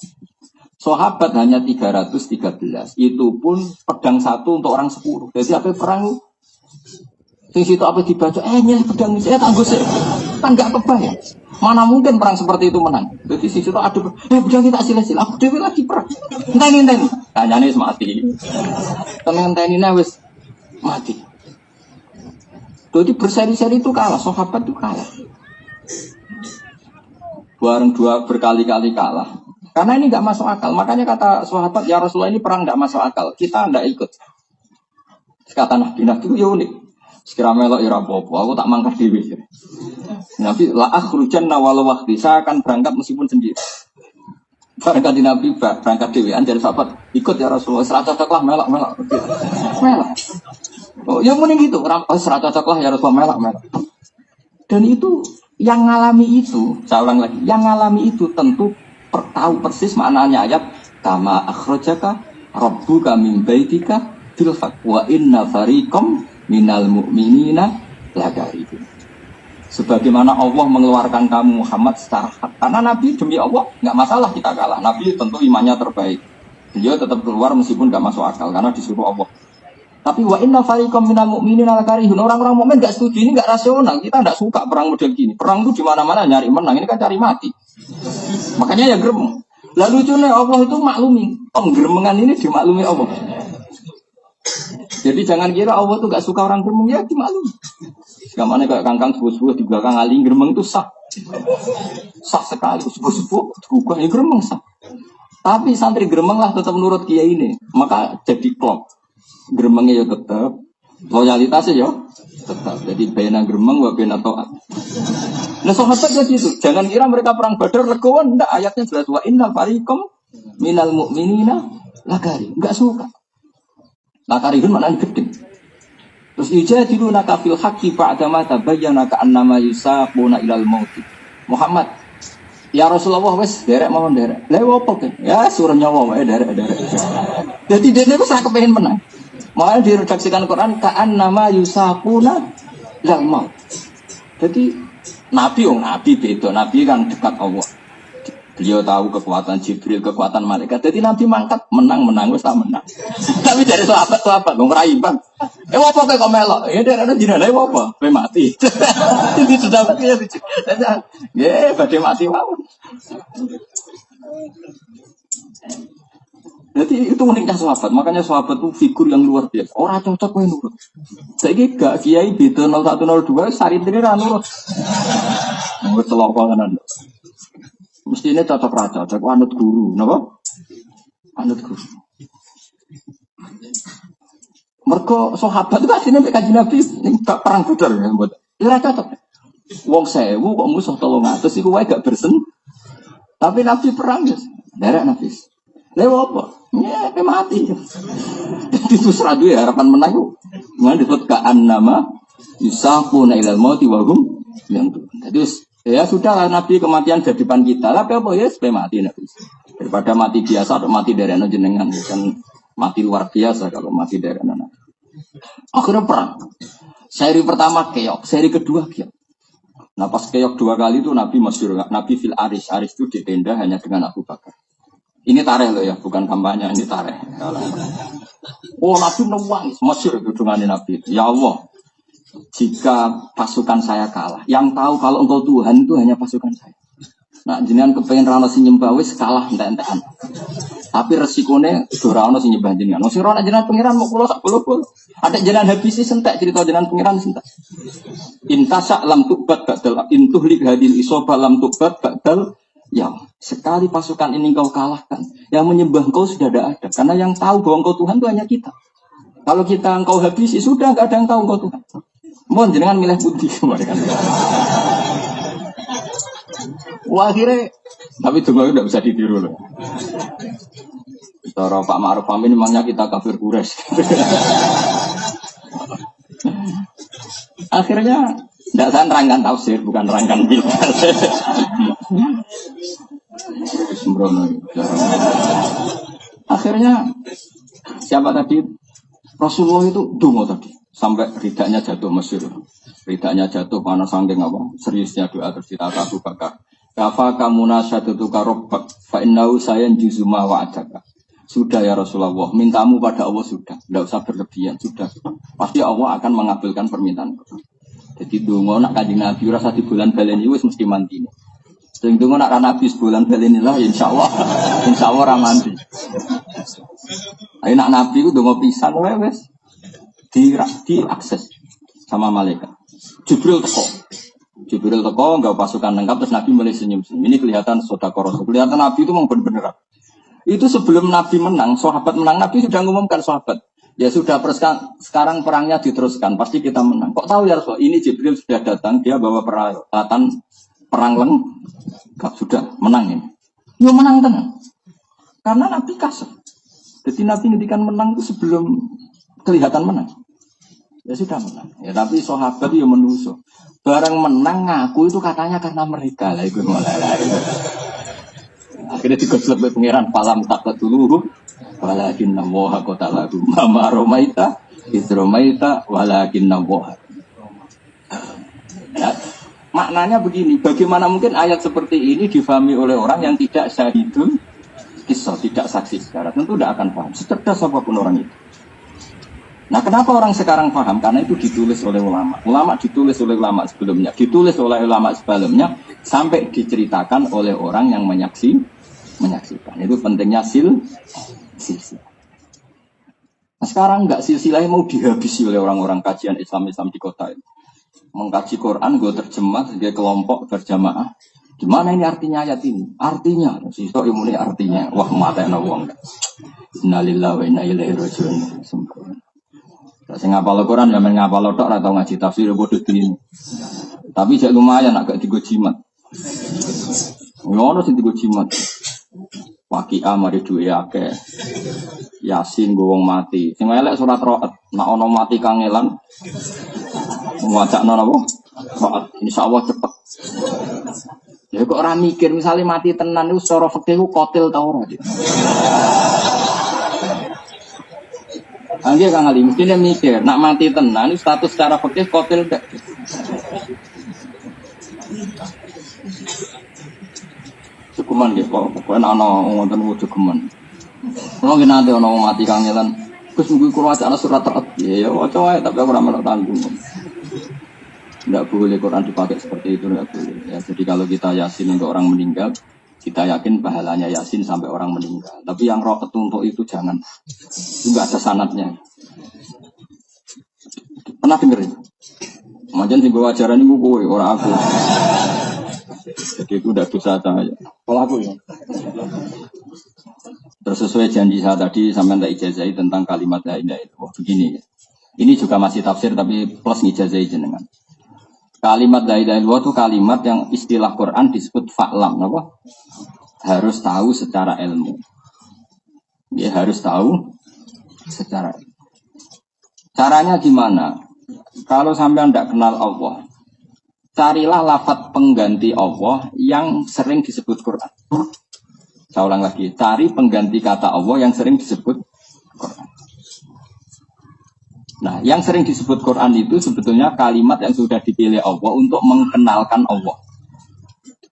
Sahabat hanya 313, itu pun pedang satu untuk orang 10. Jadi apa perang? Di situ apa dibaca? Nyel pedang saya tangguh sih, kan nggak kebayang. Mana mungkin perang seperti itu menang? Jadi situ ada, pedang kita sila-sila, aku dewi lagi perang. Enteni. Tanyane wis mati. Tenenteni wis mati. Jadi berseri-seri itu kalah, sahabat itu kalah. Berkali-kali kalah. Karena ini nggak masuk akal. Makanya kata sahabat, ya Rasulullah ini perang nggak masuk akal. Kita nggak ikut. Kata Nabi itu ya unik. Sekira melok ya apa-apa, aku tak mangkat dewi. Nabi la akhrujanna walau waqti, saya akan berangkat meskipun sendiri. Berangkat di Nabi berangkat dewi, anjar sahabat ikut ya Rasulullah, serata cocoklah melok. Oh ya mending gitu, serata cocoklah ya Rasulullah melok. Dan itu yang ngalami itu, saya ulang lagi, yang ngalami itu tentu tahu persis maknanya ayat kama akhrajaka rabbuka min baitika bil haqq wa inna fariqam minal mu'minina lakaribun. Sebagaimana Allah mengeluarkan kamu Muhammad secara hak. Karena Nabi demi Allah nggak masalah kita kalah. Nabi tentu imannya terbaik. Beliau tetap keluar meskipun nggak masuk akal karena disuruh Allah. Tapi wa inna fariqam minal mu'minina lakaribun. Orang-orang mukmin nggak setuju, ini nggak rasional. Kita nggak suka perang model gini. Perang itu di mana-mana nyari menang, ini kan cari mati. Makanya ya gremeng. Lalu lucunya Allah itu maklumi. Penggeremengan ini dimaklumi Allah. Jadi jangan kira Allah tuh gak suka orang gremeng, ya dimaklumi. Sekamane kayak kangkang sepuh-sepuh di belakang aling gremeng itu sah. Sah sekali, sepuh-sepuh juga ya gremeng sah. Tapi santri gremeng lah tetap nurut kiai ini. Maka jadi klop. Gremengnya ya tetap, loyalitasnya ya tetap. Jadi bena gremeng wa bena taat. Nah sahabat ya gitu. Jangan kira mereka perang Badar legowo, ndak, ayatnya jelas wa inna fariqam minal mu'minina lagari. Enggak suka. Lakarihun maknanya gede. Terus yujadiluna kafil haqqi ba'da ma tabayyana ka annama yusaquna ilal maut. Muhammad, ya Rasulullah wis derek mawon derek. Lha opo ke? Ya suruh nyawa wae derek. Jadi dene wis sak kepengin menang. Makanya diredaksikan Quran ka annama yusaquna ilal maut. Jadi nabi beda, nabi kan dekat Allah. Beliau tahu kekuatan Jibril, kekuatan malaikat. Jadi Nabi mangkat, menang, wis tak menang. Tapi dari sahabat, dong raiban. Apa kok melok? Ya dari ada jinak, apa? Kowe mati. Jadi sudah ya. Ya, badhe mati mawon. Jadi itu uniknya sahabat. Makanya sahabat itu figur yang luar biasa. Orang cocok wae nurut. Saiki gak kiai beda 0102 saritine ra nurut. Wis celaka kanan. Mestine cocok ra cocok anut guru, napa? Anut guru. Mergo sahabat itu asline mek Kanjeng Nabi ning bab perang Badar ya mboten. Ora cocok. Wong 1000 kok musuh 300 iku wae gak bersen. Tapi Nabi perang ya. Derek Nabi. Lewat apa? Ya, mati. Itu seradu ya harapan menang itu. Mana disebut nama yusafuna ilal mauti wahum yang tuh. Jadi ya sudah lah Nabi kematian di depan kita. Tapi apa ya supaya mati Nabi. Daripada mati biasa atau mati dari anak jenengan kan mati luar biasa kalau mati dari anak. Akhirnya perang. Seri pertama keok, seri kedua keok. Nah pas keok 2 kali itu Nabi masyhur, Nabi fil aris itu di tenda hanya dengan Abu Bakar. Ini tareh loh ya, bukan kampanye, ini tareh. Oh Nabi nangis, masyhur itu dengan Nabi. Ya Allah, jika pasukan saya kalah, yang tahu kalau engkau Tuhan itu hanya pasukan saya. Nah jenengan kepengen rano si nyembah wis kalah enten-enten. Tapi resikonya ora ono sing nyembah jenengan. Wong sing ora jenengan pangeran mau kula sak bolo-bolo. Ada jenengan habisi sentek cerita jenengan pangeran sentek. Intasa lam tubat badal intuhlik hadil isoba lam tubat badal. Ya, sekali pasukan ini kau kalahkan, yang menyembah kau sudah tidak ada. Karena yang tahu bahwa engkau Tuhan itu hanya kita. Kalau kita engkau habisi, sudah tidak ada yang tahu engkau Tuhan. Mohon jangan milih putih. Wah akhirnya, tapi cuma tidak bisa ditiru loh. Cara Pak Ma'ruf Amin memangnya kita kafir Quraisy. Akhirnya, tidak saya nerangkan tafsir, bukan nerangkan bilal. Akhirnya siapa tadi Rasulullah itu dungo tadi sampai ridaknya jatuh masyhur. Ridaknya jatuh karena saking apa? Seriusnya doa terus ditata Abu Bakar. Kafa kamuna syadatuka rabbak fa innahu sayanjuzuma wa'adaka. Sudah ya Rasulullah, mintamu pada Allah sudah, tidak usah berlebihan, sudah. Pasti Allah akan mengabulkan permintaanku. Jadi dungo nak Kanjeng Nabi rasa di bulan baleni wis mesti mandi. Sing dungo nak Nabi sebulan baleni lah insyaallah ra mandi. Ayo nak Nabi ku dungo pisan wae wis diakses sama malaikat. Jibril teko enggak pasukan lengkap terus Nabi mulai senyum-senyum. Ini kelihatan sedekah Rasul. Kelihatan Nabi itu memang benar-benar. Itu sebelum Nabi menang, sahabat menang, Nabi sudah mengumumkan sahabat. Ya sudah sekarang perangnya diteruskan, pasti kita menang. Kok tahu ya Rasul? Ini Jibril sudah datang, dia bawa peralatan perang lengkap, sudah menang ini. Ya menang tenang. Karena Nabi kasar. Jadi Nabi ngendikan menang itu sebelum kelihatan menang. Ya sudah menang. Ya tapi sahabat itu menuso. Barang menang ngaku itu katanya karena mereka lah itu mulai. Akhirnya digosok oleh pangeran palam takut dulu. Walakin nawaha kota lagu mama romaita isromaita walakin nawaha. Ya, maknanya begini, bagaimana mungkin ayat seperti ini difahami oleh orang yang tidak syahidun kisah, tidak saksi sekarang, tentu tidak akan paham secerdas apapun orang itu. Nah kenapa orang sekarang paham? Karena itu ditulis oleh ulama ditulis oleh ulama sebelumnya, ditulis oleh ulama sebelumnya sampai diceritakan oleh orang yang menyaksikan. Itu pentingnya silsilah. Nah, sekarang enggak silsilahnya mau dihabisi oleh orang-orang kajian Islam di kota ini. Mengkaji Quran, gue terjemah sebagai kelompok berjamaah. Gimana ini artinya ayat ini? Artinya, siswa ilmu ini artinya. Wah mata yang wong. Innalillahi wa inna ilaihi raji'un. Sempurna. Saya ngapal Quran, ya main ngapal tok atau ngaji tafsir bodoh ini. Tapi jadi lumayan agak digo jimat. Ngono sing digo jimat. Waqi'ah mari duwe akeh. Yasin go wong mati. Sing elek surat Ra'd. Nek ana mati kangelan wacana napa? Ra'd insyaallah cepet. Ya kok ora mikir misale mati tenan iku secara fikih ku qatil ta ora. Angge Kang Ali mestine mikir nak mati tenan iku status secara fikih qatil gak. Cukuman nggih kok pokoknya ana wonten cukuman. Kalau nanti ana mati kangelan, Gus mungkin kula wacana surat Ra'd. Ya waca wae tapi ora melok tanggung. Tidak boleh Quran dipakai seperti itu, tidak boleh. Ya, jadi kalau kita yasin untuk orang meninggal, Kita yakin pahalanya Yasin sampai orang meninggal. Tapi yang roh ketuntuk itu jangan. Itu nggak ada sanatnya. Pernah denger itu? Macam sih gue ajaran ini gue, orang aku. Jadi itu udah dosa saya. Kalau aku ya. Terus sesuai janji saya tadi, sampai tak ijazahi tentang kalimat la ilaha illallah. Begini ya. Ini juga masih tafsir tapi plus ngijazahi jenengan. Kalimat la ilaha illallah itu kalimat yang istilah Quran disebut fa'lam, apa? Harus tahu secara ilmu. Ya harus tahu secara ilmu. Caranya gimana? Kalau sampai tidak kenal Allah, carilah lafaz pengganti Allah yang sering disebut Quran. Saya ulang lagi, cari pengganti kata Allah yang sering disebut Quran. Nah, yang sering disebut Quran itu sebetulnya kalimat yang sudah dipilih Allah untuk mengenalkan Allah.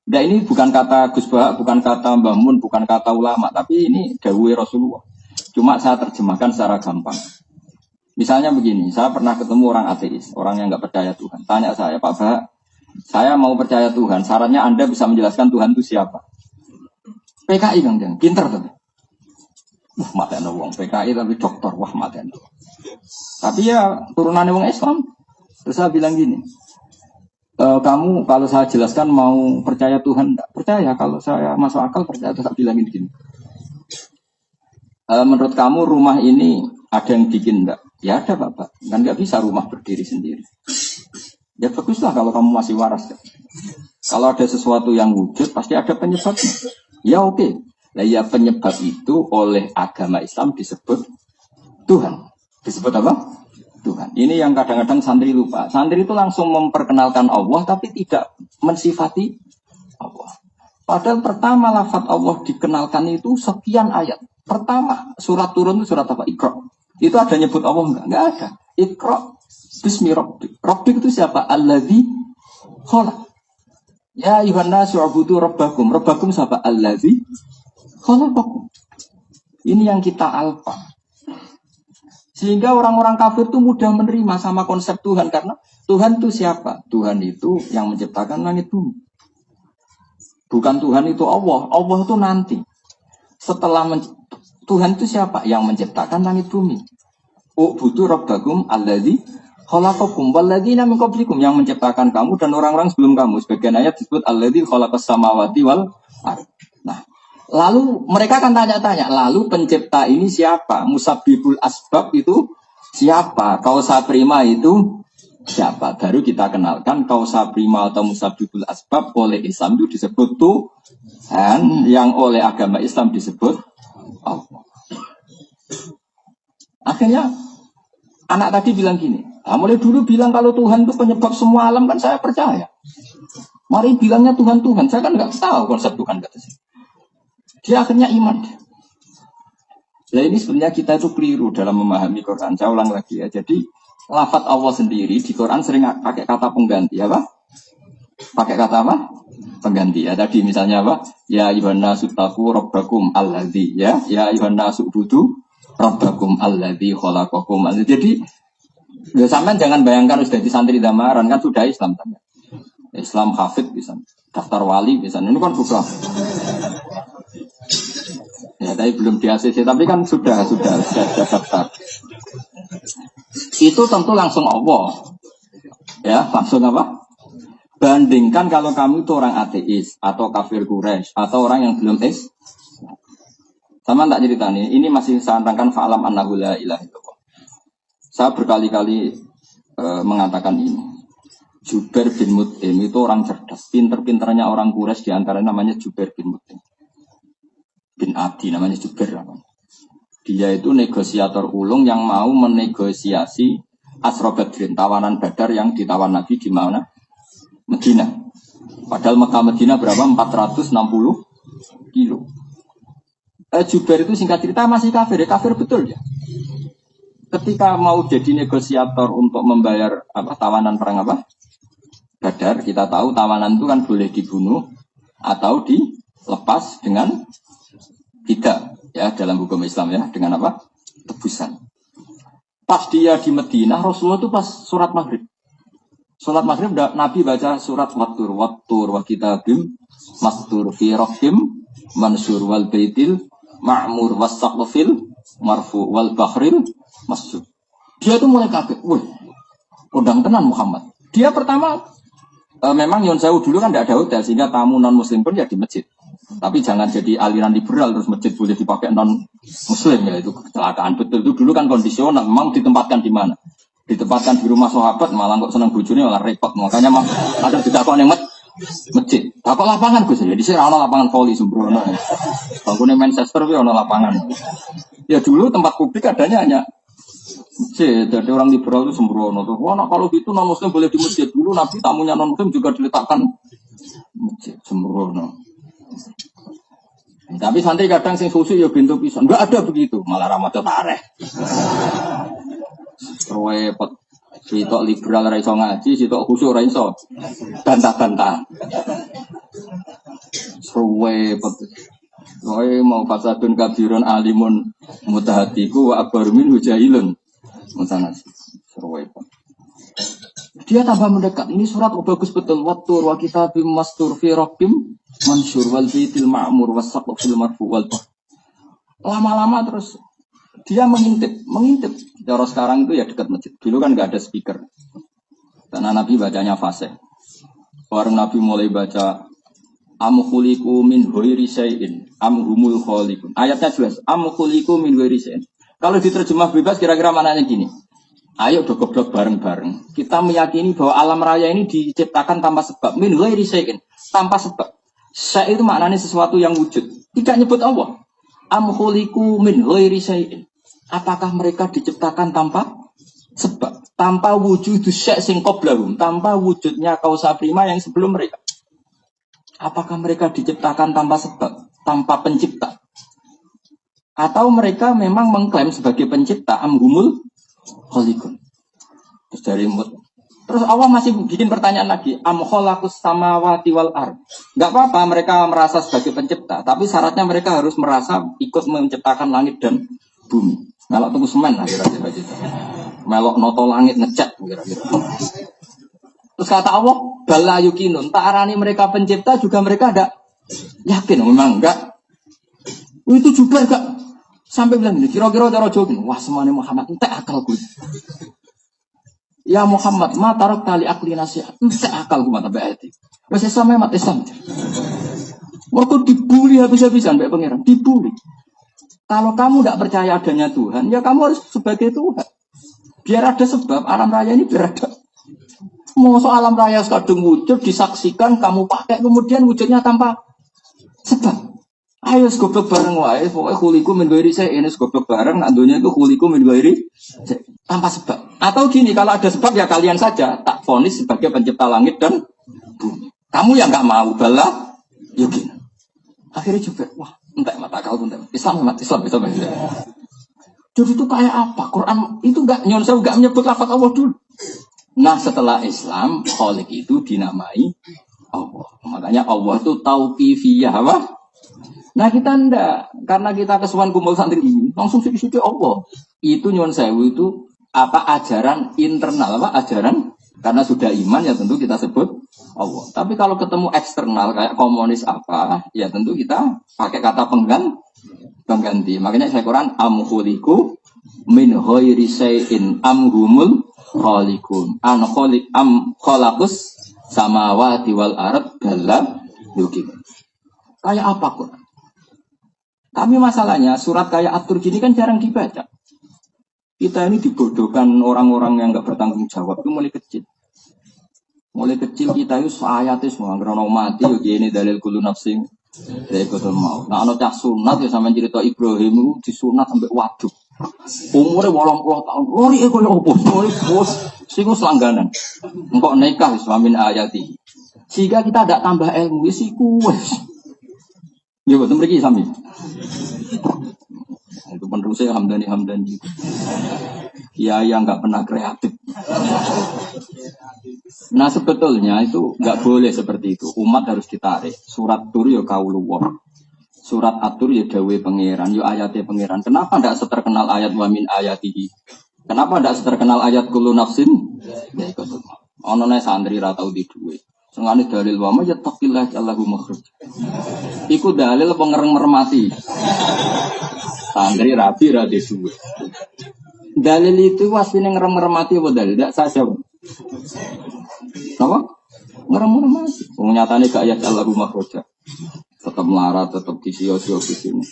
Nah, ini bukan kata Gus Bah, bukan kata Mbah Mun, bukan kata ulama, tapi ini dawuh Rasulullah. Cuma saya terjemahkan secara gampang. Misalnya begini, saya pernah ketemu orang ateis, orang yang nggak percaya Tuhan. Tanya saya, Pak Bah, saya mau percaya Tuhan, syaratnya Anda bisa menjelaskan Tuhan itu siapa? PKI Kang Jeng, pinter tuh. Mati wong PKI tapi dokter, wah mati. Tapi ya turunannya wong Islam. Terus saya bilang gini, kamu kalau saya jelaskan mau percaya Tuhan enggak? Percaya, kalau saya masuk akal percaya. Terus saya bilang gini, menurut kamu rumah ini ada yang bikin enggak? Ya ada Bapak, kan nggak bisa rumah berdiri sendiri. Ya baguslah kalau kamu masih waras. Kalau ada sesuatu yang wujud pasti ada penyebabnya. Ya oke. Nah ya penyebab itu oleh agama Islam disebut Tuhan. Disebut apa? Tuhan. Ini yang kadang-kadang santri lupa. Santri itu langsung memperkenalkan Allah tapi tidak mensifati Allah. Padahal pertama lafaz Allah dikenalkan itu sekian ayat. Pertama surat turun itu surat apa? Iqra. Itu ada nyebut Allah enggak? Enggak ada. Iqra bismi rabbik. Rabbik itu siapa? Allazi khalaq. Ya ayuhan nasu ubudu rabbakum. Rabbakum siapa? Allazi khalaqakum. Ini yang kita alfa. Sehingga orang-orang kafir itu mudah menerima sama konsep Tuhan. Karena Tuhan itu siapa? Tuhan itu yang menciptakan langit bumi. Bukan Tuhan itu Allah. Allah itu nanti. Setelah Tuhan itu siapa? Yang menciptakan langit bumi. Ubudu rabbakum allazi khalaqakum walladzina min qablikum, yang menciptakan kamu dan orang-orang sebelum kamu. Sebagian ayat disebut allazi khalaqas samawati wal ardh. Nah, lalu mereka akan tanya-tanya, lalu pencipta ini siapa? Musabbibul asbab itu siapa? Kausa prima itu siapa? Baru kita kenalkan kausa prima atau musabbibul asbab oleh Islam itu disebut Tuhan, yang oleh agama Islam disebut Allah. Akhirnya anak tadi bilang gini, mulai dulu bilang kalau Tuhan itu penyebab semua alam, kan saya percaya. Mari bilangnya Tuhan, saya kan nggak tahu konsep Tuhan kata saya. Dia akhirnya iman. Nah ini sebenarnya kita itu keliru dalam memahami Quran. Saya ulang lagi ya. Jadi lafaz Allah sendiri di Quran sering pakai kata pengganti, apa? Pakai kata apa? Pengganti ya. Tadi misalnya apa? Ya ayyuhan nasu taqu rabbakum alladzi, ya ayyuhan nasu ubudu rabbakum alladzi khalaqakum. Jadi sampean jangan bayangkan sudah di santri damaran, kan sudah Islam kan. Islam hafid bisa, daftar wali bisa. Ini kan bukan. Ya, tapi belum di ACC, tapi kan sudah daftar. Itu tentu langsung Allah. Ya, langsung apa? Bandingkan kalau kamu itu orang ateis atau kafir Quraisy atau orang yang belum sama tak cerita nih, ini masih saya terangkan fa'lam annahu la ilaha illallah. Saya berkali-kali mengatakan ini. Jubair bin Mut'im itu orang cerdas, pinter-pinternya orang Quraisy, diantara namanya Jubair bin Mut'im. Bin Adi namanya Jubair. Dia itu negosiator ulung yang mau menegosiasi Asra Badrin, tawanan Badar yang ditawan Nabi di mana? Medina. Padahal Mekah Medina berapa? 460 kilo. Jubair itu singkat cerita masih kafir, ya kafir betul ya. Ketika mau jadi negosiator untuk membayar tawanan perang Badar, kita tahu tawanan itu kan boleh dibunuh atau dilepas dengan tidak, ya dalam hukum Islam ya, dengan tebusan. Pas dia di Madinah, Rasulullah itu pas surat maghrib. Surat maghrib Nabi baca surat wattur wa kitabim mastur fi rakim mansur wal baitil ma'mur was saqfil marfu wal bahril masjud. Dia tuh mulai kaget, wah, kondang tenan Muhammad. Dia pertama memang Yon Sewu dulu kan tidak ada hotel sehingga tamu non muslim pun ya di masjid. Tapi jangan jadi aliran liberal terus masjid boleh dipakai non muslim ya, itu kecelakaan betul. Itu dulu kan kondisional, memang ditempatkan di mana? Ditempatkan di rumah sahabat malah kok senang bojone malah repot. Makanya mah ada ditakon yang masjid. Takon lapangan Gus ya. Di sini ana lapangan voli sembrono. Bangunnya Manchester kuwi ana lapangan. Ya dulu tempat publik adanya hanya masjid. Jadi orang liberal itu sembrono tuh. Wah, nah, kalau gitu non muslim boleh di masjid. Dulu Nabi tamunya non muslim juga diletakkan masjid, sembrono. Tapi santri kadang sing susu ya pintu pisan. Enggak ada begitu, malah Ramadan tareh. Repot. Sitok liberal ra iso ngaji, sitok khusyuk ra iso. Bantah-bantah. Repot. Kowe mau fasadun kabirun alimun mutahatiku wa akbar min hujailun. Musanas. Repot. Dia tambah mendekat. Ini surat bagus betul. Wattur wa kitabim mastur fi rabbim mansur wal baitil ma'mur was saqfil marfu wal bahr. Lama-lama terus dia mengintip. Cara sekarang itu ya dekat masjid. Dulu kan nggak ada speaker. Karena Nabi bacanya fasih. Warung Nabi mulai baca am khuliqu min ghairi syai'in am humul khaliqun. Ayatnya jelas am khuliqu min ghairi syai'in. Kalau diterjemah bebas kira-kira maknanya gini. Ayo goblok bareng-bareng. Kita meyakini bahwa alam raya ini diciptakan tanpa sebab. Min ghairi syai'in, tanpa sebab. Syai' itu maknanya sesuatu yang wujud. Tidak nyebut Allah. Am khuliqu min ghairi syai'in. Apakah mereka diciptakan tanpa sebab, tanpa wujud syai' sing qablahum, tanpa wujudnya kausa prima yang sebelum mereka? Apakah mereka diciptakan tanpa sebab, tanpa pencipta? Atau mereka memang mengklaim sebagai pencipta, amhumul khaliqun. Terus Allah masih bikin pertanyaan lagi, am khalaqus samawati wal ard. Enggak apa-apa mereka merasa sebagai pencipta, tapi syaratnya mereka harus merasa ikut menciptakan langit dan bumi. Melok tunggu semen lah kira-kira gitu. Melok noto langit ngecat kira-kira. Terus kata Allah, bala yukinun, tak arani mereka pencipta juga mereka ada yakin, memang enggak. Itu juga enggak. Sampai bilang ini, kira-kira cara jawabin, wah semuanya Muhammad, entek akal gue. Ya Muhammad, ma tarak tali akli nasihat, entek akal gue mata bayati. Masih sama mat Islam. Waktu dibully habis-habisan sampai pangeran, dibully. Kalau kamu tidak percaya adanya Tuhan, ya kamu harus sebagai Tuhan. Biar ada sebab, alam raya ini biar ada. Mau soal alam raya sekadung wujud, disaksikan, kamu pakai, kemudian wujudnya tanpa sebab. Ayo goblok bareng wae, pokoknya khuliku min ghairi syai'in, goblok bareng, nak dunia itu khuliku min ghairi tanpa sebab. Atau gini, kalau ada sebab ya kalian saja tak vonis sebagai pencipta langit dan bumi. Kamu yang enggak mau bala, yakin. Akhirnya juga, wah, entek mata kau pun Islam. Jadi itu kayak apa? Quran itu enggak nyon saya enggak menyebut lafaz Allah dulu. Nah, setelah Islam, Khaliq itu dinamai Allah. Makanya Allah itu tauqifiyah apa? Nah kita enggak, karena kita kesuwan kumpul santri ini, langsung suci-suci Allah. Itu nyuwun sewu itu apa ajaran internal, apa ajaran karena sudah iman ya tentu kita sebut Allah. Tapi kalau ketemu eksternal kayak komunis apa, ya tentu kita pakai kata pengganti. Makanya saya Quran am khuliqu min ghairi syai'in am humul khaliqun. An khaliq am khalaqus samawati wal ard bala yuqin. Kayak apa Quran? Tapi masalahnya surat kayak At-Tur gini kan jarang dibaca. Kita ini dibodohkan orang-orang yang nggak bertanggung jawab itu mulai kecil. Mulai kecil kita itu ayatnya semua karena mati yo ini dalil kulo nafsing dari kulo mau. Nah ana cah sunat ya sampean cerita Ibrahim itu disunat sampai waduk. Umure 80 tahun. Lori e koyo opo? Bos, sing langganan. Engkok nikah islamin ayati. Jika kita tidak tambah ilmu wis iku wis. Ya betul mereka sami. Itu penerusnya Hamdani. Ya yang nggak pernah kreatif. Nah sebetulnya itu nggak boleh seperti itu. Umat harus ditarik. Surat Tur ya kauluwah. Surat At-Tur ya dawe pangeran, ya ayatnya pangeran. Kenapa tidak seterkenal ayat wa min ayatihi? Kenapa tidak seterkenal ayat kullu nafsin? Ya ikut. Ono nek santri ra tau di duwe. Sengane dalil wa ma yattaqillah Allahu makhraj. Iku dalil apa ngereng-mermati. Santri rabi rada duwe. Dalil itu wasine ngereng-mermati apa dalil? Tidak sah siapa? Apa? Ngereng-mermati. Nyatane gak ayat Allahu makhraja. Tetap melarat, tetap disio-sio di sini.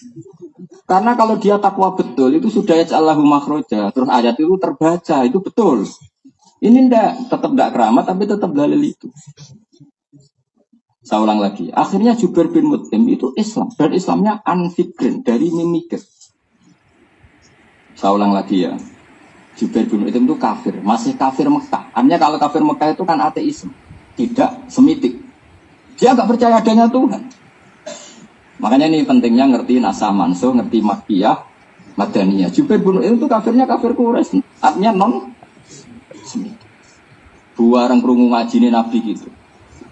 Karena kalau dia takwa betul itu sudah ayat Allahu makhraja. Terus ayat itu terbaca, itu betul. Ini tetap tidak keramat tapi tetap dalil itu. Saya ulang lagi. Akhirnya Jubair bin Mut'im itu Islam. Dan Islamnya anfikrin, dari mimikir. Saya ulang lagi ya. Jubair bin Mut'im itu kafir. Masih kafir Mekah. Artinya kalau kafir Mekah itu kan ateisme. Tidak semitik. Dia nggak percaya adanya Tuhan. Makanya ini pentingnya ngerti Nasa Manso, ngerti Makkiyah, Madaniyah. Jubair bin Mut'im itu kafirnya kafir Quraisy. Artinya non semitik. Buareng krungu ngajine Nabi gitu.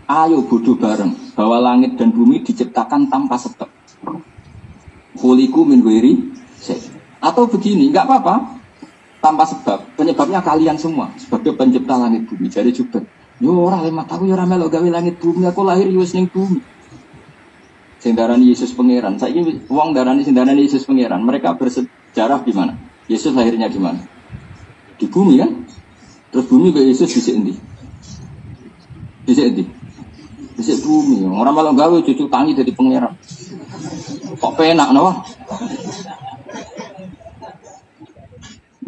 Ayo bodoh bareng bahwa langit dan bumi diciptakan tanpa sebab. Khuliqu min ghairi syai'. Atau begini, enggak apa-apa. Tanpa sebab. Penyebabnya kalian semua sebagai pencipta langit bumi. Jadi Jubair, yo ora lemat aku yo ora melok gawe langit bumi, aku lahir yo wis ning bumi. Sing darani Yesus pangeran. Saiki wong darani sing darani Yesus pangeran. Mereka bersejarah di mana? Yesus lahirnya di mana? Di bumi kan? Terus bumi ke Yesus dhisik endi? Dhisik endi? Dhisik bumi. Ora malah gawe cucu tangi dadi pangeran. Kok penak no?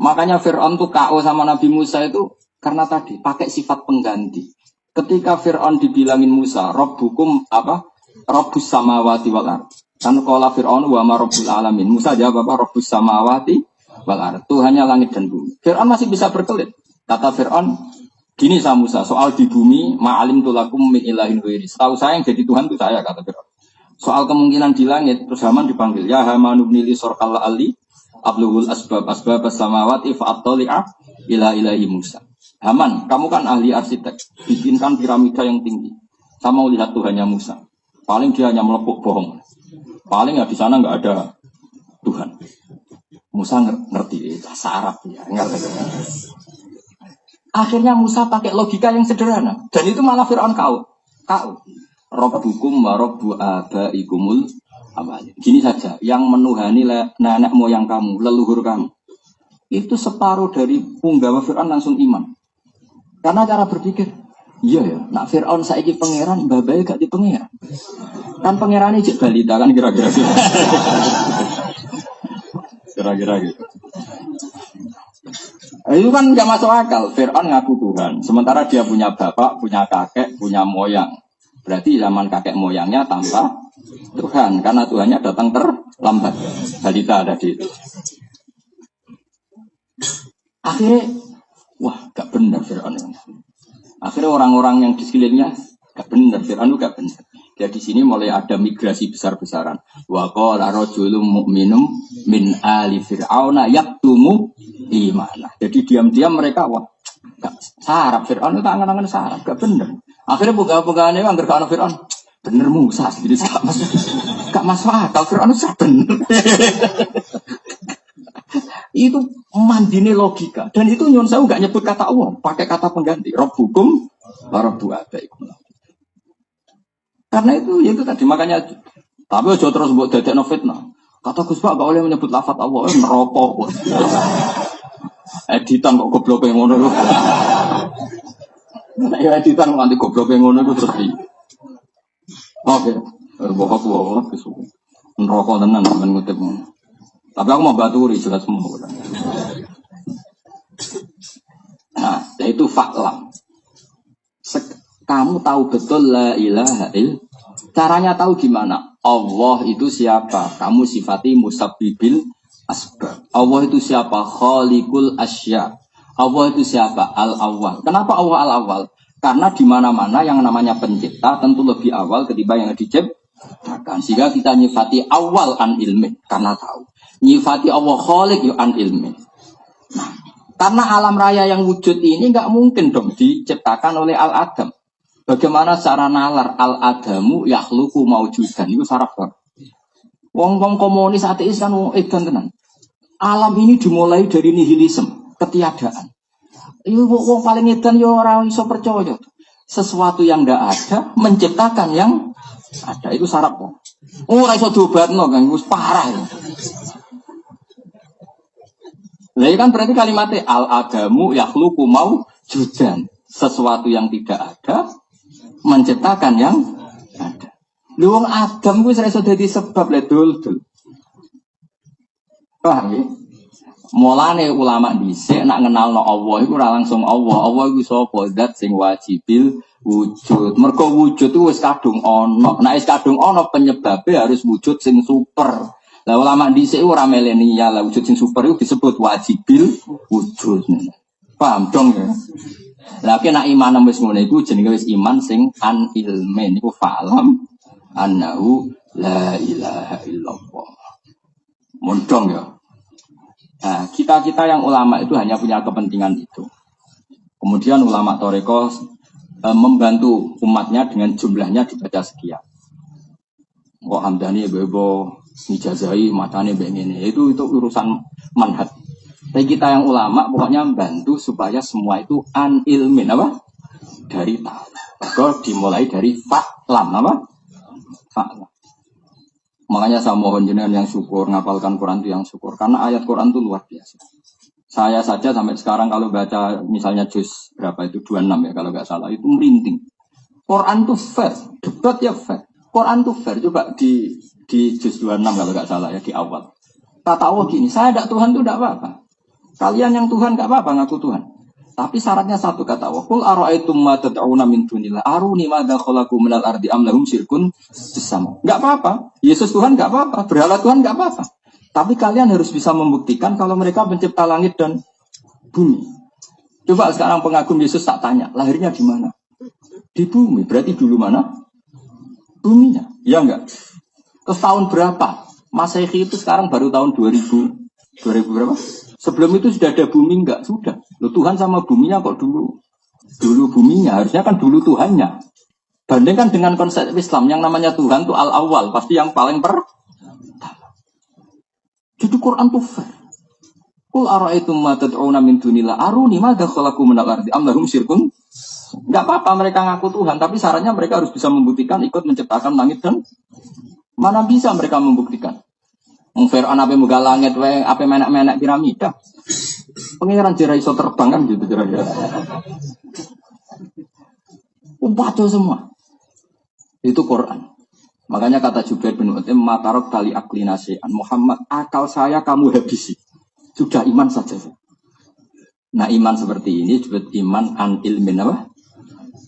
Makanya Fir'aun tuh KO sama Nabi Musa itu karena tadi pakai sifat pengganti. Ketika Fir'aun dibilangin Musa, Rabbukum apa? Rabbus samawati wal ardh. Kan qala Fir'aun wa ma rabbul alamin. Musa jawab apa? Rabbus samawati wal ardh. Tuhannya langit dan bumi. Fir'aun masih bisa berkelit. Kata Fir'aun, gini sama Musa, soal di bumi ma'alim tulakum min ilahin ghairi. Setahu saya yang jadi Tuhan itu saya, kata Fir'aun. Soal kemungkinan di langit, terus Haman dipanggil, ya Haman ibnili sorqal ali abluhul asbab samawati fa'attali'a ila ilahi Musa. Haman, kamu kan ahli arsitek, bikinkan piramida yang tinggi. Saya mau lihat Tuhannya Musa. Paling dia hanya melepuk bohong. Paling ya di sana nggak ada Tuhan. Musa ngerti bahasa Arab ya, ngerti. Akhirnya Musa pakai logika yang sederhana, dan itu malah Fir'aun kau. Rabbukum wa rabbu abaikumul awalin. Gini saja, yang menuhani nenek moyang kamu, leluhur kamu, itu separuh dari punggawa Fir'aun langsung iman. Karena cara berpikir, iya ya, nak Fir'aun saiki pangeran, babai gak di pangeran. Kan pangeran ini balita kan kira-kira gitu. Kira-kira gitu. Itu kan gak masuk akal. Fir'aun ngaku Tuhan, sementara dia punya bapak, punya kakek, punya moyang. Berarti zaman kakek moyangnya tanpa Tuhan, karena Tuhannya datang terlambat. Balita ada di itu. Akhirnya, wah gak benar Fir'aun ini. Akhirnya orang-orang yang di sekelilingnya gak benar, Fir'aun itu gak benar. Ya di sini mulai ada migrasi besar-besaran. Wa qala rajulun mu'minum min ali fir'auna yaktumu imana. Jadi diam-diam mereka wah gak sarap Fir'aun itu angan-angan sarap, gak benar. Akhirnya buka-bukaannya anggar kana Fir'aun. Bener Musa jadi gak masuk akal Fir'aun itu bener. Itu mandine logika dan itu nyon saya gak nyebut kata Allah, pakai kata pengganti Rabbukum wa rabbu abaikum. Karena itu tadi makanya tapi aja terus buat dadekno fitnah. Kata Gus Pak gak boleh menyebut lafaz Allah merokok. Editan kok goblok yang ngono lho. Nah, ya editan nganti goblok yang ngono itu terus di. Oke, bapak gua kesuwen. Merokok tenan men ngutip. Tapi aku mau baturi jelas semua. Nah, itu faklam. Kamu tahu betul la ilaha illallah. Caranya tahu gimana? Allah itu siapa? Kamu sifati musabbibil asbab. Allah itu siapa? Khaliqul asya. Allah itu siapa? Al-awwal. Kenapa Allah al-awwal? Karena di mana-mana yang namanya pencipta tentu lebih awal ketimbang yang diciptakan. Sehingga kita nyifati awal an ilmi karena tahu. Nyifati Allah khaliq yu an ilmi. Nah, karena alam raya yang wujud ini nggak mungkin dong diciptakan oleh al-adam. Bagaimana cara nalar al-adamu yakhluqu maujudan itu saraf kan. Wong-wong komunis ateis kan wong edan tenan. Alam ini dimulai dari nihilisme, ketiadaan. Itu wong paling edan yo ora iso percaya. Sesuatu yang enggak ada menciptakan yang ada. Itu syarat kok. Ora iso diobatno kan wis parah. Lah kan berarti kalimatnya al-adamu yakhluqu mawjudan. Sesuatu yang tidak ada menciptakan yang ada. Lu wong Adam kuwi ora iso dadi sebab le dul. Paham ya? Mulane ulama dhisik nak ngenalno Allah iku ora langsung Allah. Allah iku sapa? Zat sing wajibil wujud. Mergo wujud itu wis kadung ana. Nek wis kadung ana penyebabe harus wujud sing super. Lah ulama dhisik ora milenial, lah wujud sing super itu disebut wajibil wujud. Paham dong ya? Lah nek iman wis ngono iku jenenge wis iman sing an ilmen iku fa'lam annahu la ilaha illallah. Mondong ya. Nah, kita yang ulama itu hanya punya kepentingan itu. Kemudian ulama Toreko membantu umatnya dengan jumlahnya dibaca sekian. Kok Hamdani bebo Nijazai matanya begini. Itu urusan manhaj. Tapi kita yang ulama pokoknya membantu supaya semua itu an ilmin apa? Dari tahu. Maka dimulai dari fa'lam apa? Fa'lam. Makanya saya mohon jenengan yang syukur, ngapalkan Quran itu yang syukur. Karena ayat Quran itu luar biasa. Saya saja sampai sekarang kalau baca misalnya juz berapa itu 26 ya kalau nggak salah itu merinding. Quran itu fair, debat ya fair. Quran itu fair. Coba di juz 26 kalau nggak salah ya di awal. Kata Allah gini, saya tidak Tuhan itu tidak apa-apa. Kalian yang Tuhan nggak apa-apa ngaku Tuhan. Tapi syaratnya satu kata Allah. Qul ara'aytum ma tad'una min dunillah aruni madza khalaqu minal ardi am lahum syirkun bersama. Enggak apa-apa. Yesus Tuhan enggak apa-apa, berhala Tuhan enggak apa-apa. Tapi kalian harus bisa membuktikan kalau mereka pencipta langit dan bumi. Coba sekarang pengagum Yesus tak tanya, lahirnya di mana? Di bumi. Berarti dulu mana? Buminya. Ya enggak? Terus tahun berapa? Masehi itu sekarang baru tahun 2000 berapa? Sebelum itu sudah ada bumi enggak? Sudah. Loh, Tuhan sama buminya kok dulu buminya, harusnya kan dulu Tuhannya. Bandingkan dengan konsep Islam yang namanya Tuhan itu al-awwal, pasti yang paling pertama. Jadi Quran itu fair. Qul ara'aytum ma tad'una min dunillah aruni madza khalaqu minal ardi am lahum syirkun. Enggak apa-apa mereka ngaku Tuhan, tapi syaratnya mereka harus bisa membuktikan ikut menciptakan langit dan mana bisa mereka membuktikan. Fir'aun ape muga langit wae ape menak-menak piramida. Pengiran jera iso terbang kan gitu kira-kira. Umpatu semua. Itu Quran. Makanya kata Jubair bin Mut'im matarok tali akli nasi'an Muhammad akal saya kamu habisi. Sudah iman saja. Nah iman seperti ini disebut iman an ilmin apa?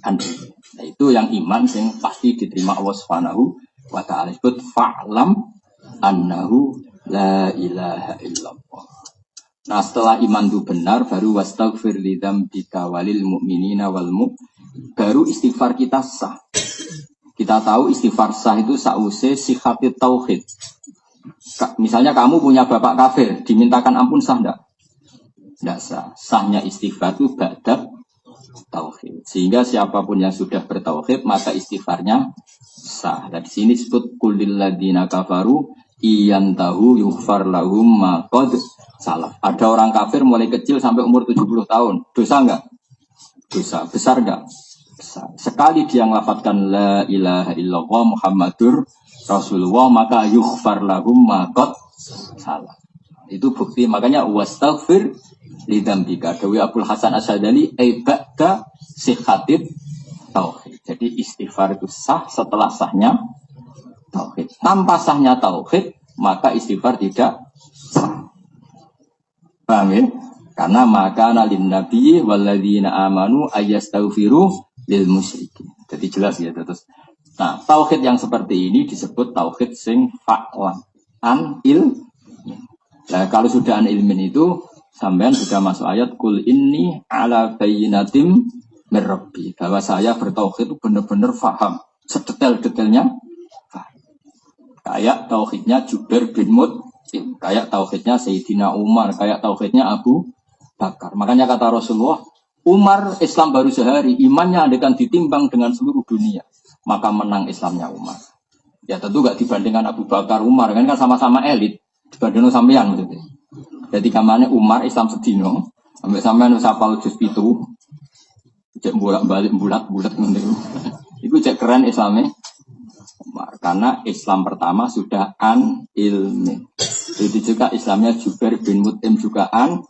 Nah itu yang iman yang pasti diterima Allah Subhanahu wa ta'ala. Disebut fa'lam annahu la ilaha illallah. Nah setelah iman itu benar baru wastaghfir lidzambika walil mu'minina wal baru istighfar kita sah. Kita tahu istighfar sah itu sause sihatit tauhid. Misalnya kamu punya bapak kafir dimintakan ampun sah enggak? Enggak sah. Sahnya istighfar itu ba'da tauhid. Sehingga siapapun yang sudah bertauhid maka istighfarnya sah. Dan di sini disebut kulil ladina kafaru iyan tahu yughfar lahum ma qad salaf. Ada orang kafir mulai kecil sampai umur 70 tahun. Dosa enggak? Dosa. Besar enggak? Besar. Sekali dia melafadzkan la ilaha illallah Muhammadur Rasulullah maka yughfar lahum ma qad salaf. Itu bukti. Makanya wastaghfir lidzambika. Dawi Abdul Hasan Asy'adali ba'da sihhatit tauhid. Jadi istighfar itu sah setelah sahnya tauhid. Tanpa sahnya tauhid, maka istighfar tidak sah. Paham ya? Karena maka nalin nabi walladzina amanu ayastaghfiru lil musyrikin. Jadi jelas ya terus. Nah, tauhid yang seperti ini disebut tauhid sing fa'lan an ilmin. Nah, kalau sudah an ilmin itu sampean sudah masuk ayat kul inni ala bayyinatim mir rabbi. Bahwa saya bertauhid itu benar-benar faham sedetail-detailnya. Kayak tauhidnya Jubair bin Mut'im, kayak tauhidnya Sayyidina Umar, kayak tauhidnya Abu Bakar. Makanya kata Rasulullah, Umar Islam baru sehari, imannya akan ditimbang dengan seluruh dunia. Maka menang Islamnya Umar. Ya tentu gak dibandingkan Abu Bakar, Umar, kan sama-sama elit. Dibandingkan sampean maksudnya. Jadi kamarnya Umar Islam sedino, sampai sampean sapal juz 7. Cek bolak-balik bulat-bulat ngono. Iku cek keren Islamnya. Umar. Karena Islam pertama sudah an ilmi. Itu juga Islamnya Jubair bin Mut'im juga an.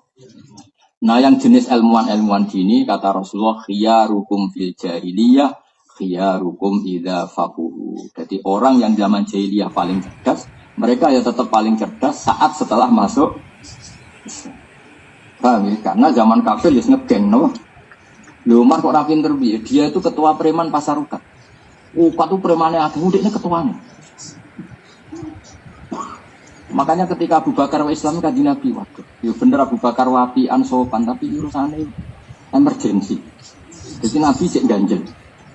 Nah yang jenis ilmuwan gini kata Rasulullah khiyarukum fil jahiliyah khiyarukum idza faquhu. Jadi orang yang zaman jahiliyah paling cerdas, mereka ya tetap paling cerdas saat setelah masuk Islam. Paham ya? Karena zaman kafir ya ngegeng no. Umar kok ra pinter piye? Dia itu ketua preman pasar ukat. Ukat itu premannya aku ini ketuanya. Makanya ketika Abu Bakar wa Islam kan Nabi waduh. Ya bener Abu Bakar wapian sopan tapi urusannya emergensi. Jadi Nabi cek ganjel.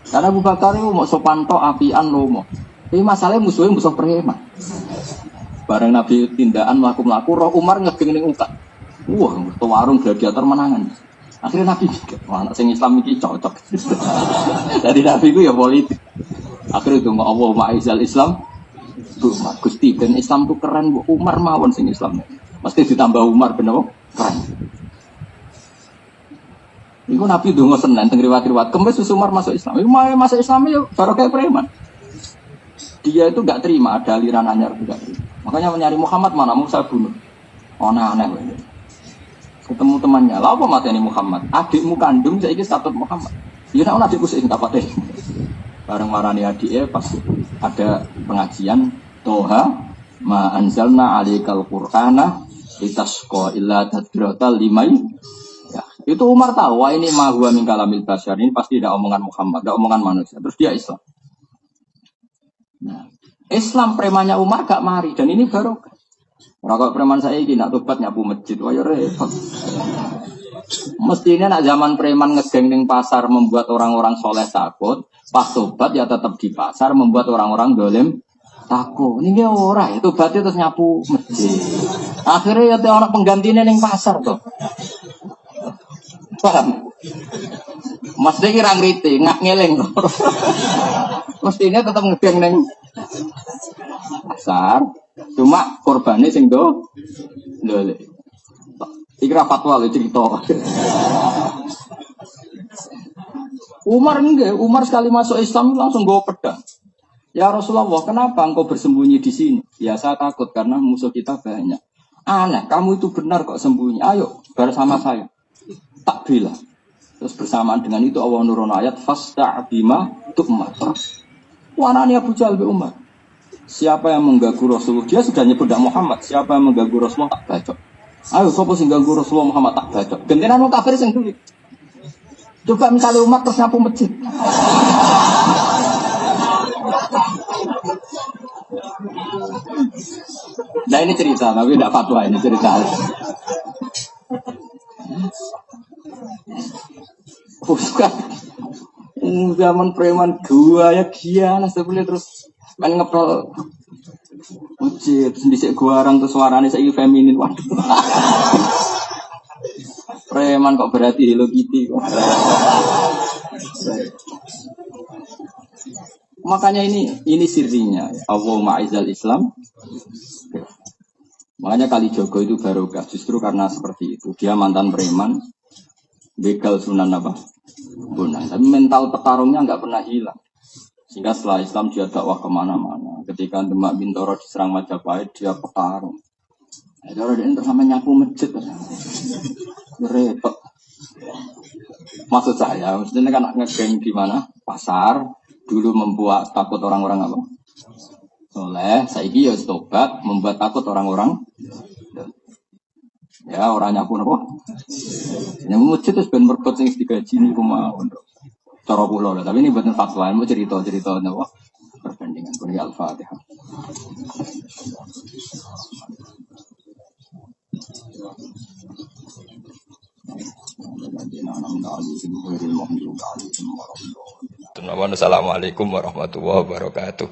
Karena Abu Bakar itu mau sopan tok apian lomo. Tapi masalahnya musuhnya musuh preman. Bareng Nabi tindakan melaku-melaku roh Umar ngegeng ning ukat. Wah, warung gladiator menangan. Akhirnya Nabi mikir, anak sing Islam iki cocok. Jadi Nabi itu ya politik. Akhirnya itu Allah ma'izal Islam. Gusti dan Islam itu keren Bu. Umar mawon sing Islam. Pasti ditambah Umar bener keren. Iku Nabi donga Senin teng riwayat-riwayat Kemis Umar masuk Islam. Iku masuk Islam ya baru kayak preman. Dia itu enggak terima ada aliran anyar enggak terima. Makanya mencari Muhammad mana mau saya bunuh. Aneh-aneh. Ketemu temannya, lah apa mateni Muhammad? Adikmu kandung saiki status Muhammad. Ya nek adikku sing tak pateni. Bareng marani adike pas ada pengajian Toha ma anzalna alaikal qur'ana litasqa illa tadratal limai. Ya, itu Umar tahu wah ini ma huwa min kalamil basyar, ini pasti tidak omongan Muhammad, tidak omongan manusia. Terus dia Islam. Nah, Islam premannya Umar gak mari dan ini barokah. Rokok preman saya ini nak tobat nyapu masjid, wah ya repot. Mestinya nak zaman preman ngegeng ning pasar membuat orang-orang soleh takut, pas tobat ya tetap di pasar membuat orang-orang dolim takut. Ini ora itu tobatnya terus nyapu masjid. Akhirnya ya orang penggantinya ning pasar tuh. Paham? Mesti kira ngerti, ngak ngeleng. Mestinya tetap ngegeng ning pasar. Cuma korbannya sing do lho. Ikra fatwa lho cerita. Umar enggak, Umar sekali masuk Islam langsung bawa pedang. Ya Rasulullah, kenapa engkau bersembunyi di sini? Ya saya takut karena musuh kita banyak. Aneh, kamu itu benar kok sembunyi. Ayo bersama saya. Tak bila. Terus bersamaan dengan itu Allah nurun ayat fasta'bima tu'mar. Wanani Abu Jahal bin Umar. Siapa yang mengganggu Rasulullah? Dia sudah nyebut Muhammad. Siapa yang mengganggu Rasulullah tak bacok. Ayo, siapa sing ganggu Rasulullah Muhammad tak bacok. Gantian orang kafir sing dulu. Coba misalnya umat terus nyapu masjid. Nah ini cerita, tapi tidak fatwa ini cerita. Bukan. Zaman preman gua ya giana sebenarnya terus main ngepel masjid dhisik guarang terus suarane saiki feminin waduh. Preman kok berarti Hello Kitty kok. Makanya ini sirinya Allahumma aizal Islam. Makanya Kali Jogo itu barokah justru karena seperti itu. Dia mantan preman, begal Sunan apa? Bonang. Tapi mental petarungnya enggak pernah hilang. Sehingga setelah Islam dia dakwah kemana-mana. Ketika Demak Bintoro diserang Majapahit, dia petarung. Kalau dia bersama nyapu masjid, repot. Maksud saya, maksudnya kan ngegeng di mana? Pasar. Dulu membuat takut orang-orang apa? Soleh. Saiki ya tobat, membuat takut orang-orang. Ya orang nyapu apa? Nyapu masjid terus ben merbot sing digaji niku mawon. Cara kula lho, tapi ini buatan fatwa, mau cerita-cerita napa? Perbandingan pun Al-Fatihah. Assalamualaikum warahmatullahi wabarakatuh.